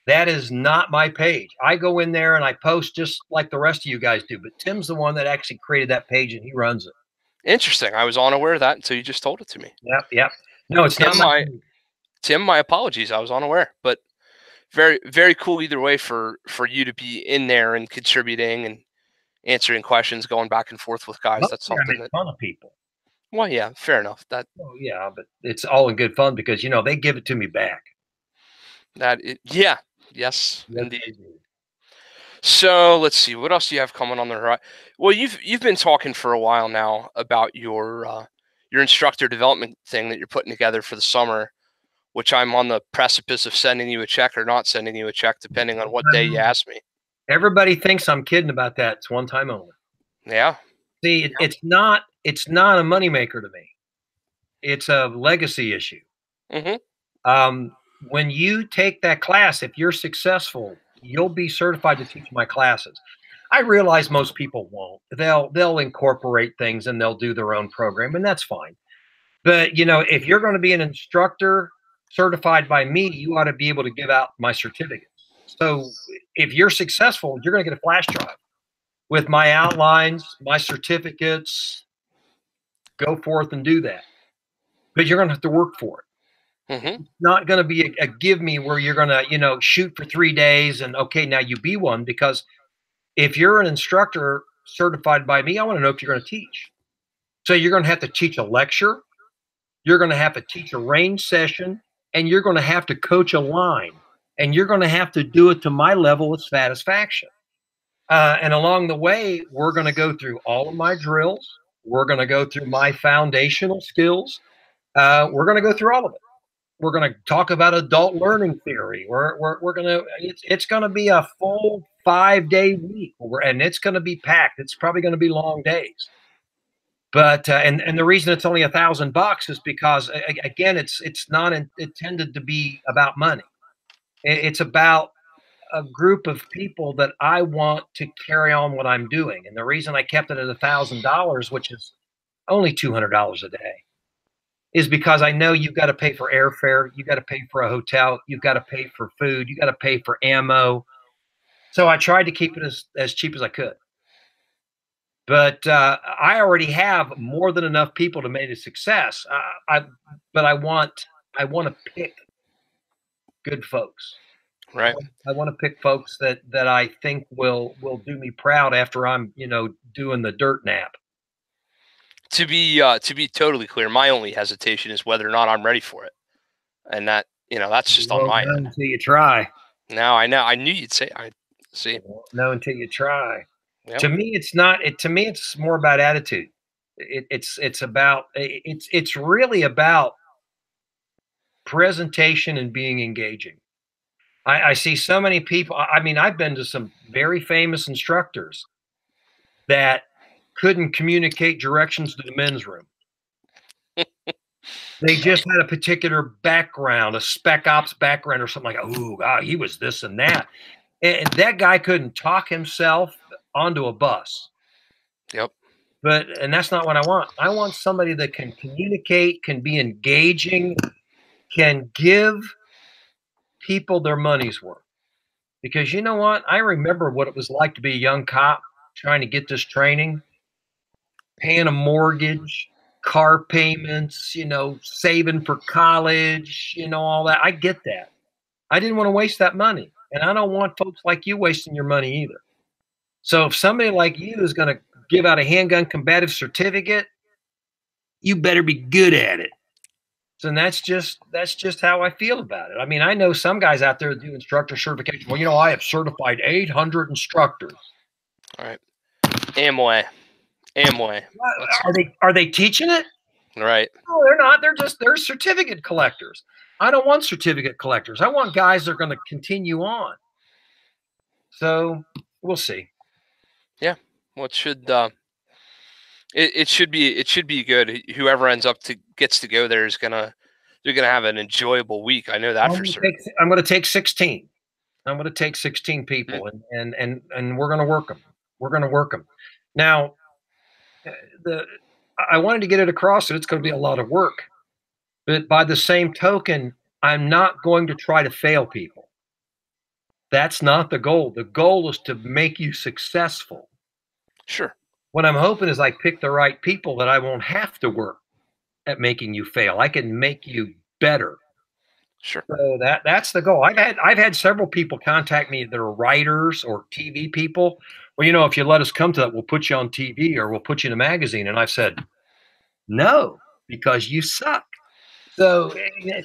That is not my page. I go in there and I post just like the rest of you guys do, but Tim's the one that actually created that page and he runs it. Interesting. I was unaware of that until you just told it to me. Yep. No, it's not my page. Tim, my apologies. I was unaware, but very, very cool either way for you to be in there and contributing and answering questions, going back and forth with guys. That's something that fun of people. Well, yeah, fair enough. Yeah, but it's all in good fun because they give it to me back. Yes, indeed. So let's see, what else do you have coming on the horizon? Well, you've been talking for a while now about your instructor development thing that you're putting together for the summer, which I'm on the precipice of sending you a check or not sending you a check, depending on what day you ask me. Everybody thinks I'm kidding about that. It's one time only. Yeah. See, it's not a moneymaker to me. It's a legacy issue. Mm-hmm. When you take that class, if you're successful, you'll be certified to teach my classes. I realize most people won't. They'll incorporate things and they'll do their own program, and that's fine. But if you're going to be an instructor certified by me, you ought to be able to give out my certificates. So if you're successful, you're going to get a flash drive with my outlines, my certificates. Go forth and do that. But you're going to have to work for it. Mm-hmm. It's not going to be a give me where you're going to, shoot for 3 days and okay, now you be one. Because if you're an instructor certified by me, I want to know if you're going to teach. So you're going to have to teach a lecture. You're going to have to teach a range session, and you're going to have to coach a line, and you're going to have to do it to my level of satisfaction. And along the way, we're going to go through all of my drills. We're going to go through my foundational skills. We're going to go through all of it. We're going to talk about adult learning theory. We're going to, it's going to be a full 5-day week, and it's going to be packed. It's probably going to be long days. But and the reason it's only $1,000 is because again, it's not intended to be about money. It's about a group of people that I want to carry on what I'm doing. And the reason I kept it at $1,000, which is only $200 a day, is because I know you've got to pay for airfare, you got to pay for a hotel, you've got to pay for food, you got to pay for ammo. So I tried to keep it as cheap as I could. But I already have more than enough people to make it a success. But I want to pick good folks. Right. I want to pick folks that I think will do me proud after I'm doing the dirt nap. To be totally clear, my only hesitation is whether or not I'm ready for it, and that's just on my end. Until you try. Now I know. I knew you'd say. I see. No, until you try. Yep. To me, it's not. To me, it's more about attitude. It's really about presentation and being engaging. I see so many people. I mean, I've been to some very famous instructors that couldn't communicate directions to the men's room. They just had a particular background, a spec ops background or something like, oh, God, he was this and that. And that guy couldn't talk himself onto a bus. Yep. And that's not what I want. I want somebody that can communicate, can be engaging, can give people their money's worth. Because you know what? I remember what it was like to be a young cop trying to get this training, paying a mortgage, car payments, saving for college, all that. I get that. I didn't want to waste that money. And I don't want folks like you wasting your money either. So if somebody like you is going to give out a handgun combative certificate, you better be good at it. So that's just how I feel about it. I mean, I know some guys out there that do instructor certification. Well, I have certified 800 instructors. All right. Amway. Are they teaching it? Right. No, they're not. They're certificate collectors. I don't want certificate collectors. I want guys that are going to continue on. So we'll see. Yeah. Well, it should be good. Whoever gets to go there they're gonna have an enjoyable week. I know that for certain. I'm going to take 16. I'm going to take 16 people, and we're going to work them. We're going to work them. Now, I wanted to get it across that it's going to be a lot of work, but by the same token, I'm not going to try to fail people. That's not the goal. The goal is to make you successful. Sure. What I'm hoping is I pick the right people that I won't have to work at making you fail. I can make you better. Sure. So that's the goal. I've had several people contact me that are writers or TV people. Well, if you let us come to that, we'll put you on TV or we'll put you in a magazine. And I've said, no, because you suck. So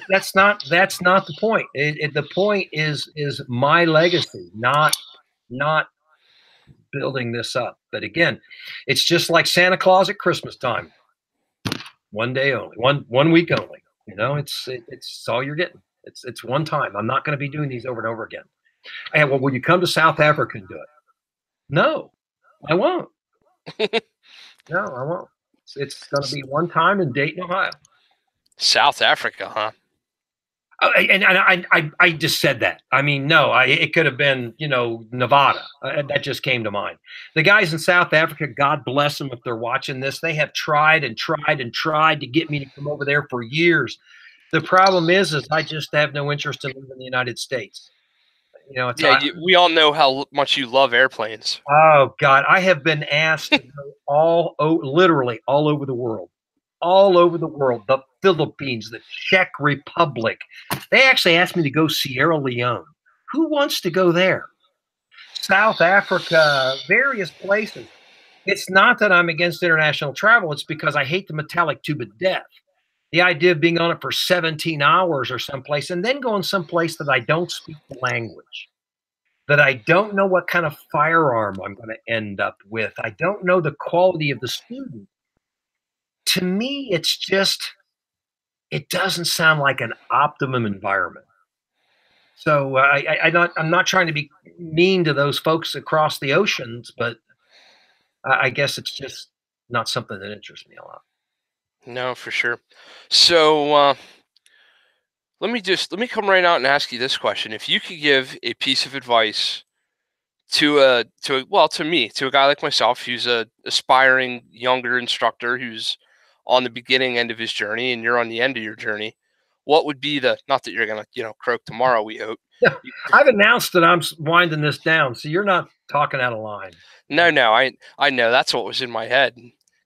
that's not the point. The point is my legacy, not building this up. But again, it's just like Santa Claus at Christmas time. One day only, one week only. It's all you're getting. It's one time. I'm not going to be doing these over and over again. Well, will you come to South Africa and do it? No, I won't. No, I won't. It's going to be one time in Dayton, Ohio. South Africa, huh? And I just said that. I mean, no, it could have been, Nevada. That just came to mind. The guys in South Africa, God bless them if they're watching this, they have tried and tried and tried to get me to come over there for years. The problem is I just have no interest in leaving the United States. You know, it's Yeah, we all know how much you love airplanes. oh God, I have been asked to go literally all over the world, all over the world. The Philippines, the Czech Republic. They actually asked me to go Sierra Leone. Who wants to go there? South Africa, various places. It's not that I'm against international travel. It's because I hate the metallic tube of death. The idea of being on it for 17 hours or someplace and then going someplace that I don't speak the language, that I don't know what kind of firearm I'm going to end up with. I don't know the quality of the student. To me, it's just, it doesn't sound like an optimum environment. So I'm not trying to be mean to those folks across the oceans, but I guess it's just not something that interests me a lot. No, for sure. So let me come right out and ask you this question: if you could give a piece of advice to me, to a guy like myself who's a aspiring younger instructor who's on the beginning end of his journey and you're on the end of your journey, what would be the, not that you're gonna croak tomorrow, we hope. I've announced that I'm winding this down, so you're not talking out of line. No, I know that's what was in my head.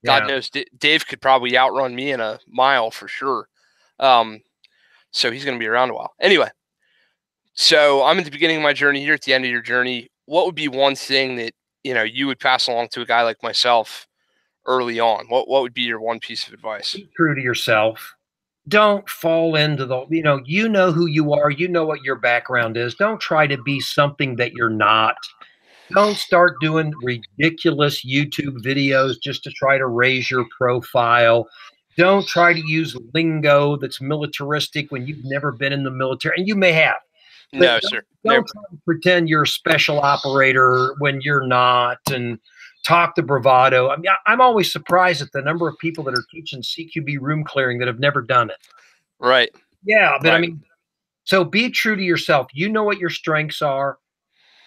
God Yeah. knows Dave could probably outrun me in a mile for sure. So he's going to be around a while. Anyway, so I'm at the beginning of my journey. You're at the end of your journey. What would be one thing that you would pass along to a guy like myself early on? What would be your one piece of advice? Be true to yourself. Don't fall into you know who you are. You know what your background is. Don't try to be something that you're not. Don't start doing ridiculous YouTube videos just to try to raise your profile. Don't try to use lingo that's militaristic when you've never been in the military, and you may have. But No, sir. don't Never. try to pretend you're a special operator when you're not, and talk the bravado. I mean, I'm always surprised at the number of people that are teaching CQB room clearing that have never done it. Right. Yeah, but I Right. mean, so be true to yourself. You know what your strengths are.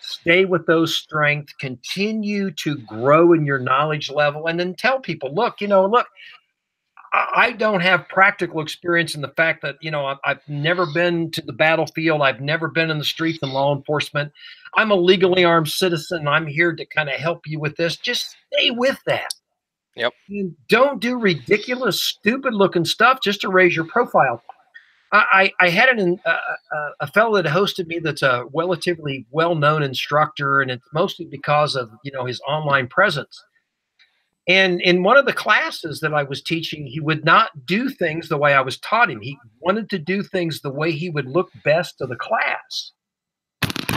Stay with those strengths. Continue to grow in your knowledge level, and then tell people, look, I don't have practical experience in the fact that, I've never been to the battlefield. I've never been in the streets in law enforcement. I'm a legally armed citizen. I'm here to kind of help you with this. Just stay with that. Yep. And don't do ridiculous, stupid looking stuff just to raise your profile. I had a fellow that hosted me that's a relatively well-known instructor, and it's mostly because of, his online presence. And in one of the classes that I was teaching, he would not do things the way I was taught him. He wanted to do things the way he would look best to the class.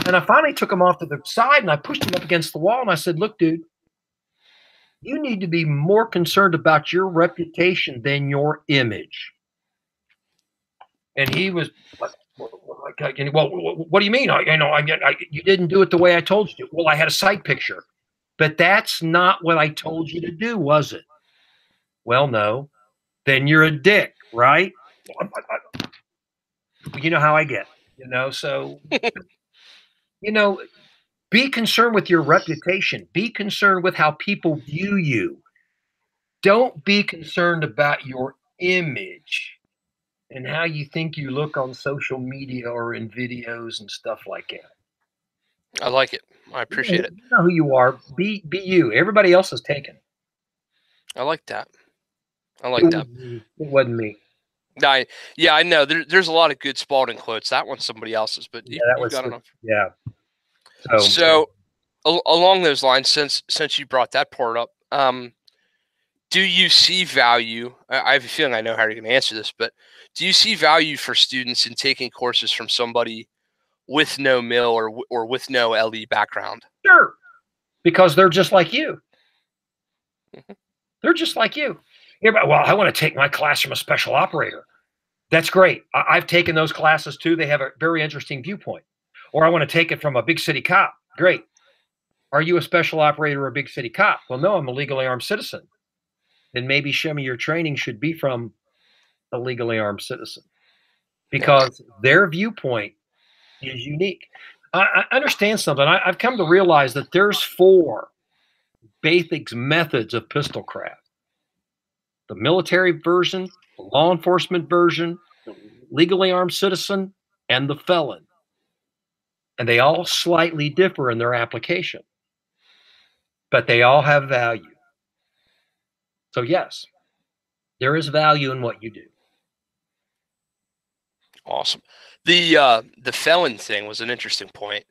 And I finally took him off to the side and I pushed him up against the wall and I said, look, dude, you need to be more concerned about your reputation than your image. And he was like, well, what do you mean? You didn't do it the way I told you to. Well, I had a sight picture. But that's not what I told you to do, was it? Well, no. Then you're a dick, right? You know how I get, so, be concerned with your reputation. Be concerned with how people view you. Don't be concerned about your image and how you think you look on social media or in videos and stuff like that. I like it. I appreciate it. You know who you are. Be you. Everybody else is taken. I like that. I It like that. wasn't me. It wasn't me. Yeah, I know. There's a lot of good Spaulding quotes. That one's somebody else's, but Yeah, that you've was got enough. yeah. So along those lines, since you brought that part up, do you see value? I have a feeling I know how you're going to answer this, but do you see value for students in taking courses from somebody with no mill or with no LE background? Sure, because they're just like you. Mhm. They're just like you. Well, I want to take my class from a special operator. That's great. I've taken those classes too. They have a very interesting viewpoint. Or I want to take it from a big city cop. Great. Are you a special operator or a big city cop? Well, no, I'm a legally armed citizen. Then maybe some of your training should be from a legally armed citizen because their viewpoint is unique. I understand something. I've come to realize that there's 4 basic methods of pistol craft: the military version, the law enforcement version, the legally armed citizen, and the felon. And they all slightly differ in their application, but they all have value. So yes, there is value in what you do. Awesome. The felon thing was an interesting point,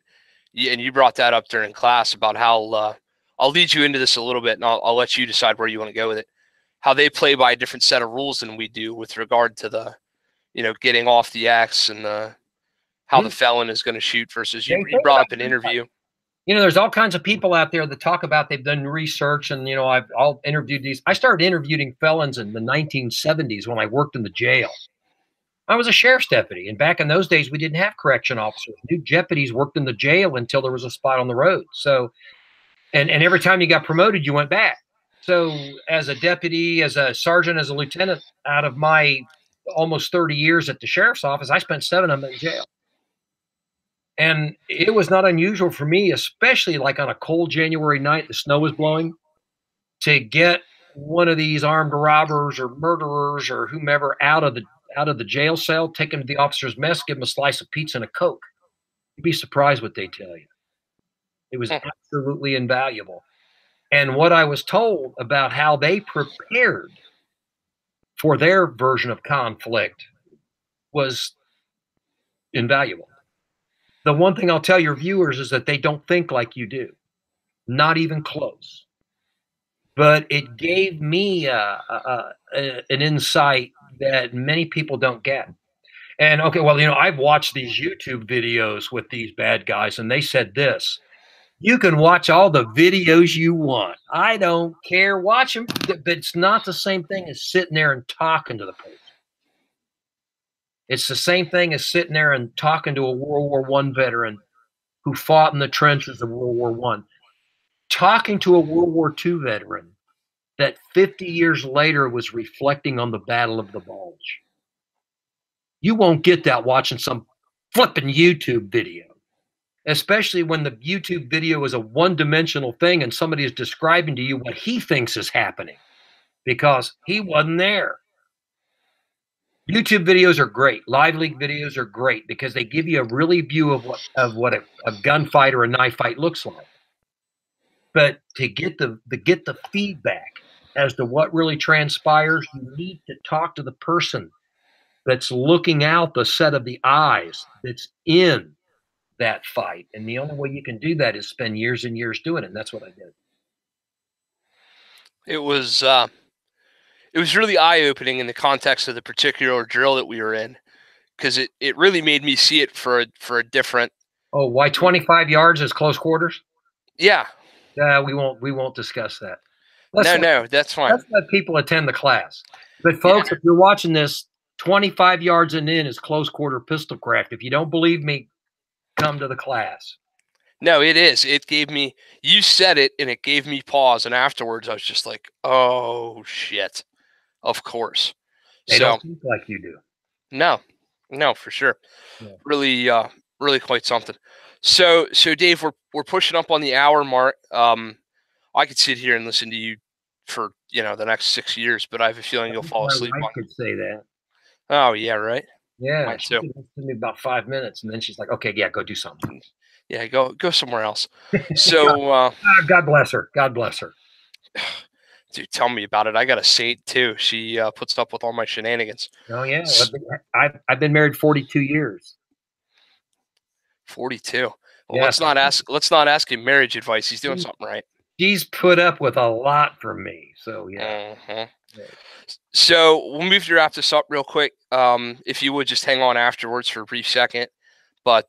and you brought that up during class about how I'll lead you into this a little bit, and I'll let you decide where you want to go with it. How they play by a different set of rules than we do with regard to the, getting off the X and how the felon is going to shoot versus you brought up an interview. There's all kinds of people out there that talk about they've done research, and I'll interviewed these. I started interviewing felons in the 1970s when I worked in the jail. I was a sheriff's deputy, and back in those days, we didn't have correction officers. New deputies worked in the jail until there was a spot on the road. So, and every time you got promoted, you went back. So, as a deputy, as a sergeant, as a lieutenant, out of my almost 30 years at the sheriff's office, I spent 7 of them in jail. And it was not unusual for me, especially like on a cold January night, the snow was blowing, to get one of these armed robbers or murderers or whomever out of the jail cell, take them to the officer's mess, give them a slice of pizza and a Coke. You'd be surprised what they tell you. It was absolutely invaluable. And what I was told about how they prepared for their version of conflict was invaluable. The one thing I'll tell your viewers is that they don't think like you do, not even close. But it gave me an insight that many people don't get. And okay, well, I've watched these YouTube videos with these bad guys, and they said this: you can watch all the videos you want. I don't care. Watch them, but it's not the same thing as sitting there and talking to the person. It's the same thing as sitting there and talking to a World War I veteran who fought in the trenches of World War I. Talking to a World War II veteran that 50 years later was reflecting on the Battle of the Bulge. You won't get that watching some flipping YouTube video, especially when the YouTube video is a one-dimensional thing and somebody is describing to you what he thinks is happening because he wasn't there. YouTube videos are great. Live leak videos are great because they give you a really view of what a gunfight or a knife fight looks like. But to get the feedback as to what really transpires, you need to talk to the person that's looking out the set of the eyes that's in that fight. And the only way you can do that is spend years and years doing it. And that's what I did. It was really eye-opening in the context of the particular drill that we were in, because it really made me see it for a different. Oh, why 25 yards is close quarters? Yeah. We won't discuss that. No, that's fine. Let's let people attend the class. But folks, if you're watching this, 25 yards and in is close quarter pistol craft. If you don't believe me, come to the class. No, it is. It gave me, you said it, and it gave me pause. And afterwards, I was just like, oh, shit. Of course. They don't think like you do. No, for sure. Yeah. Really quite something. So Dave, we're pushing up on the hour mark. I could sit here and listen to you for, the next 6 years, but I have a feeling you'll fall asleep. I could say that. Oh, yeah, right? Yeah, she could listen to me about 5 minutes, and then she's like, okay, yeah, go do something. Yeah, go somewhere else. So God bless her. God bless her. Dude, tell me about it. I got a saint too. She puts up with all my shenanigans. Oh yeah, I've been married 42 years. 42. Well, yeah. Let's not ask him marriage advice. He's doing something right. She's put up with a lot from me. So yeah. Yeah. So we'll move to wrap this up real quick. If you would just hang on afterwards for a brief second. But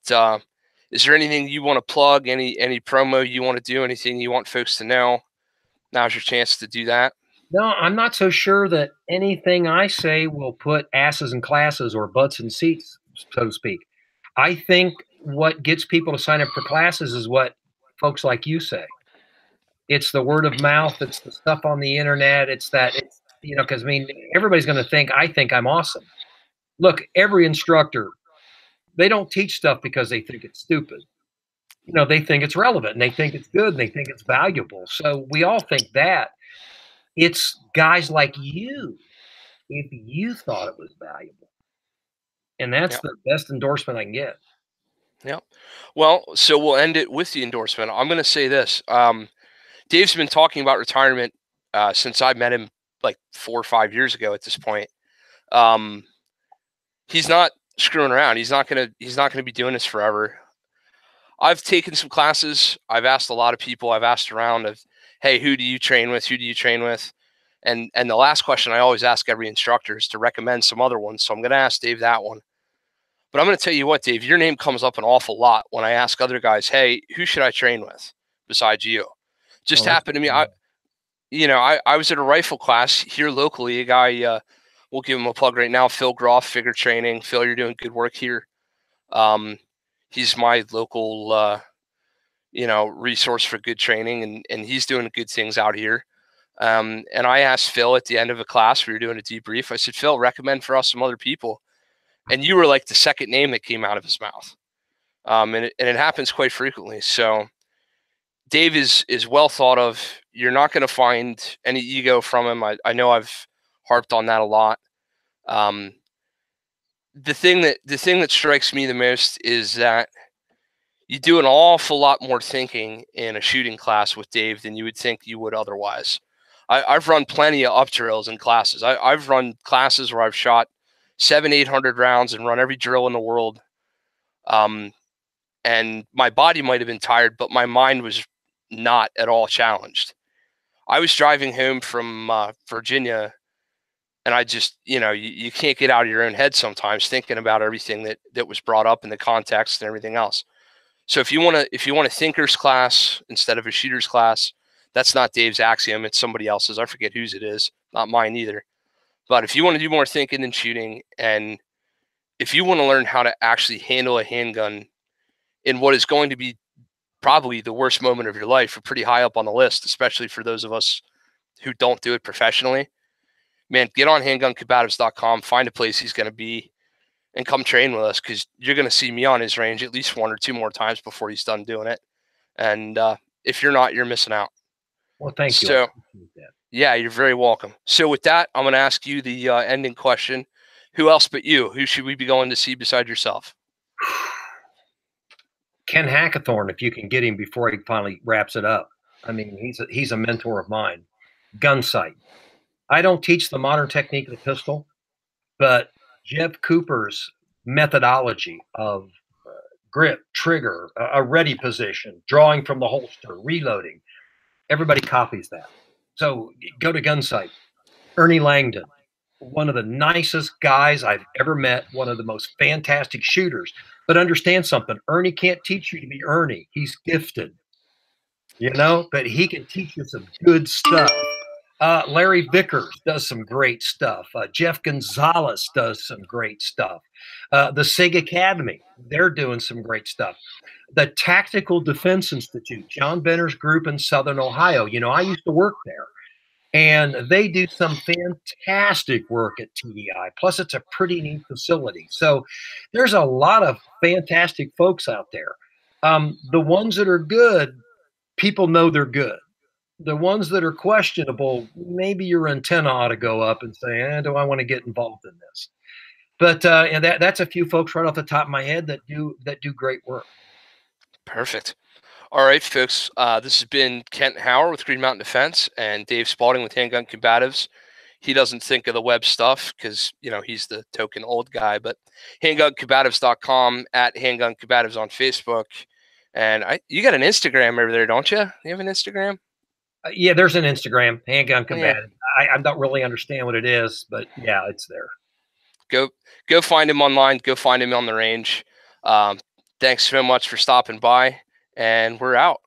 is there anything you want to plug? Any promo you want to do? Anything you want folks to know? Now's your chance to do that. No, I'm not so sure that anything I say will put asses in classes or butts in seats, so to speak. I think what gets people to sign up for classes is what folks like you say. It's the word of mouth. It's the stuff on the internet. It's because everybody's going to think I'm awesome. Look, every instructor, they don't teach stuff because they think it's stupid. They think it's relevant and they think it's good and they think it's valuable. So we all think that. It's guys like you, if you thought it was valuable, And that's Yeah. the best endorsement I can get. Yeah. Well, so we'll end it with the endorsement. I'm going to say this. Dave's been talking about retirement since I met him like 4 or 5 years ago at this point. Um, he's not screwing around. He's not gonna be doing this forever. I've taken some classes. I've asked a lot of people. I've asked around of, hey, who do you train with? Who do you train with? And the last question I always ask every instructor is to recommend some other ones. So I'm gonna ask Dave that one. But I'm gonna tell you what, Dave, your name comes up an awful lot when I ask other guys, hey, who should I train with besides you? Just Oh, that's happened to me. I was at a rifle class here locally. A guy, we'll give him a plug right now, Phil Groff, Figure Training. Phil, you're doing good work here. Um, he's my local, resource for good training, and he's doing good things out here. And I asked Phil at the end of a class, we were doing a debrief. I said, Phil, recommend for us some other people. And you were like the second name that came out of his mouth. And it happens quite frequently. So Dave is well thought of. You're not going to find any ego from him. I know I've harped on that a lot. Um, the thing that strikes me the most is that you do an awful lot more thinking in a shooting class with Dave than you would think you would otherwise. I've run plenty of up drills in classes. I've run classes where I've shot 700-800 rounds and run every drill in the world. And my body might have been tired, but my mind was not at all challenged. I was driving home from Virginia, and I just, you can't get out of your own head sometimes thinking about everything that was brought up in the context and everything else. So if you want a thinker's class instead of a shooter's class, that's not Dave's axiom. It's somebody else's. I forget whose it is. Not mine either. But if you want to do more thinking than shooting, and if you want to learn how to actually handle a handgun in what is going to be probably the worst moment of your life, or pretty high up on the list, especially for those of us who don't do it professionally, man, get on handguncombatives.com, find a place he's going to be, and come train with us, because you're going to see me on his range at least one or two more times before he's done doing it. And if you're not, you're missing out. Well, thank you. I So, appreciate that. yeah, you're very welcome. So, with that, I'm going to ask you the ending question. Who else but you? Who should we be going to see beside yourself? Ken Hackathorn, if you can get him before he finally wraps it up. I mean, he's a mentor of mine. Gunsight. I don't teach the modern technique of the pistol, but Jeff Cooper's methodology of grip, trigger, a ready position, drawing from the holster, reloading, everybody copies that. So go to Gunsight. Ernie Langdon, one of the nicest guys I've ever met, one of the most fantastic shooters. But understand something, Ernie can't teach you to be Ernie. He's gifted, but he can teach you some good stuff. Larry Vickers does some great stuff. Jeff Gonzalez does some great stuff. The SIG Academy, they're doing some great stuff. The Tactical Defense Institute, John Benner's group in Southern Ohio. I used to work there. And they do some fantastic work at TDI. Plus, it's a pretty neat facility. So there's a lot of fantastic folks out there. The ones that are good, people know they're good. The ones that are questionable, maybe your antenna ought to go up and say, do I want to get involved in this? But and that's a few folks right off the top of my head that do great work. Perfect. All right, folks. This has been Kent Hauer with Green Mountain Defense and Dave Spaulding with Handgun Combatives. He doesn't think of the web stuff because, he's the token old guy, but handguncombatives.com, at Handgun Combatives on Facebook. And you got an Instagram over there, don't you? You have an Instagram? Yeah, there's an Instagram, Handgun Oh, yeah. Combative. I don't really understand what it is, but yeah, it's there. Go find him online. Go find him on the range. Thanks so much for stopping by, and we're out.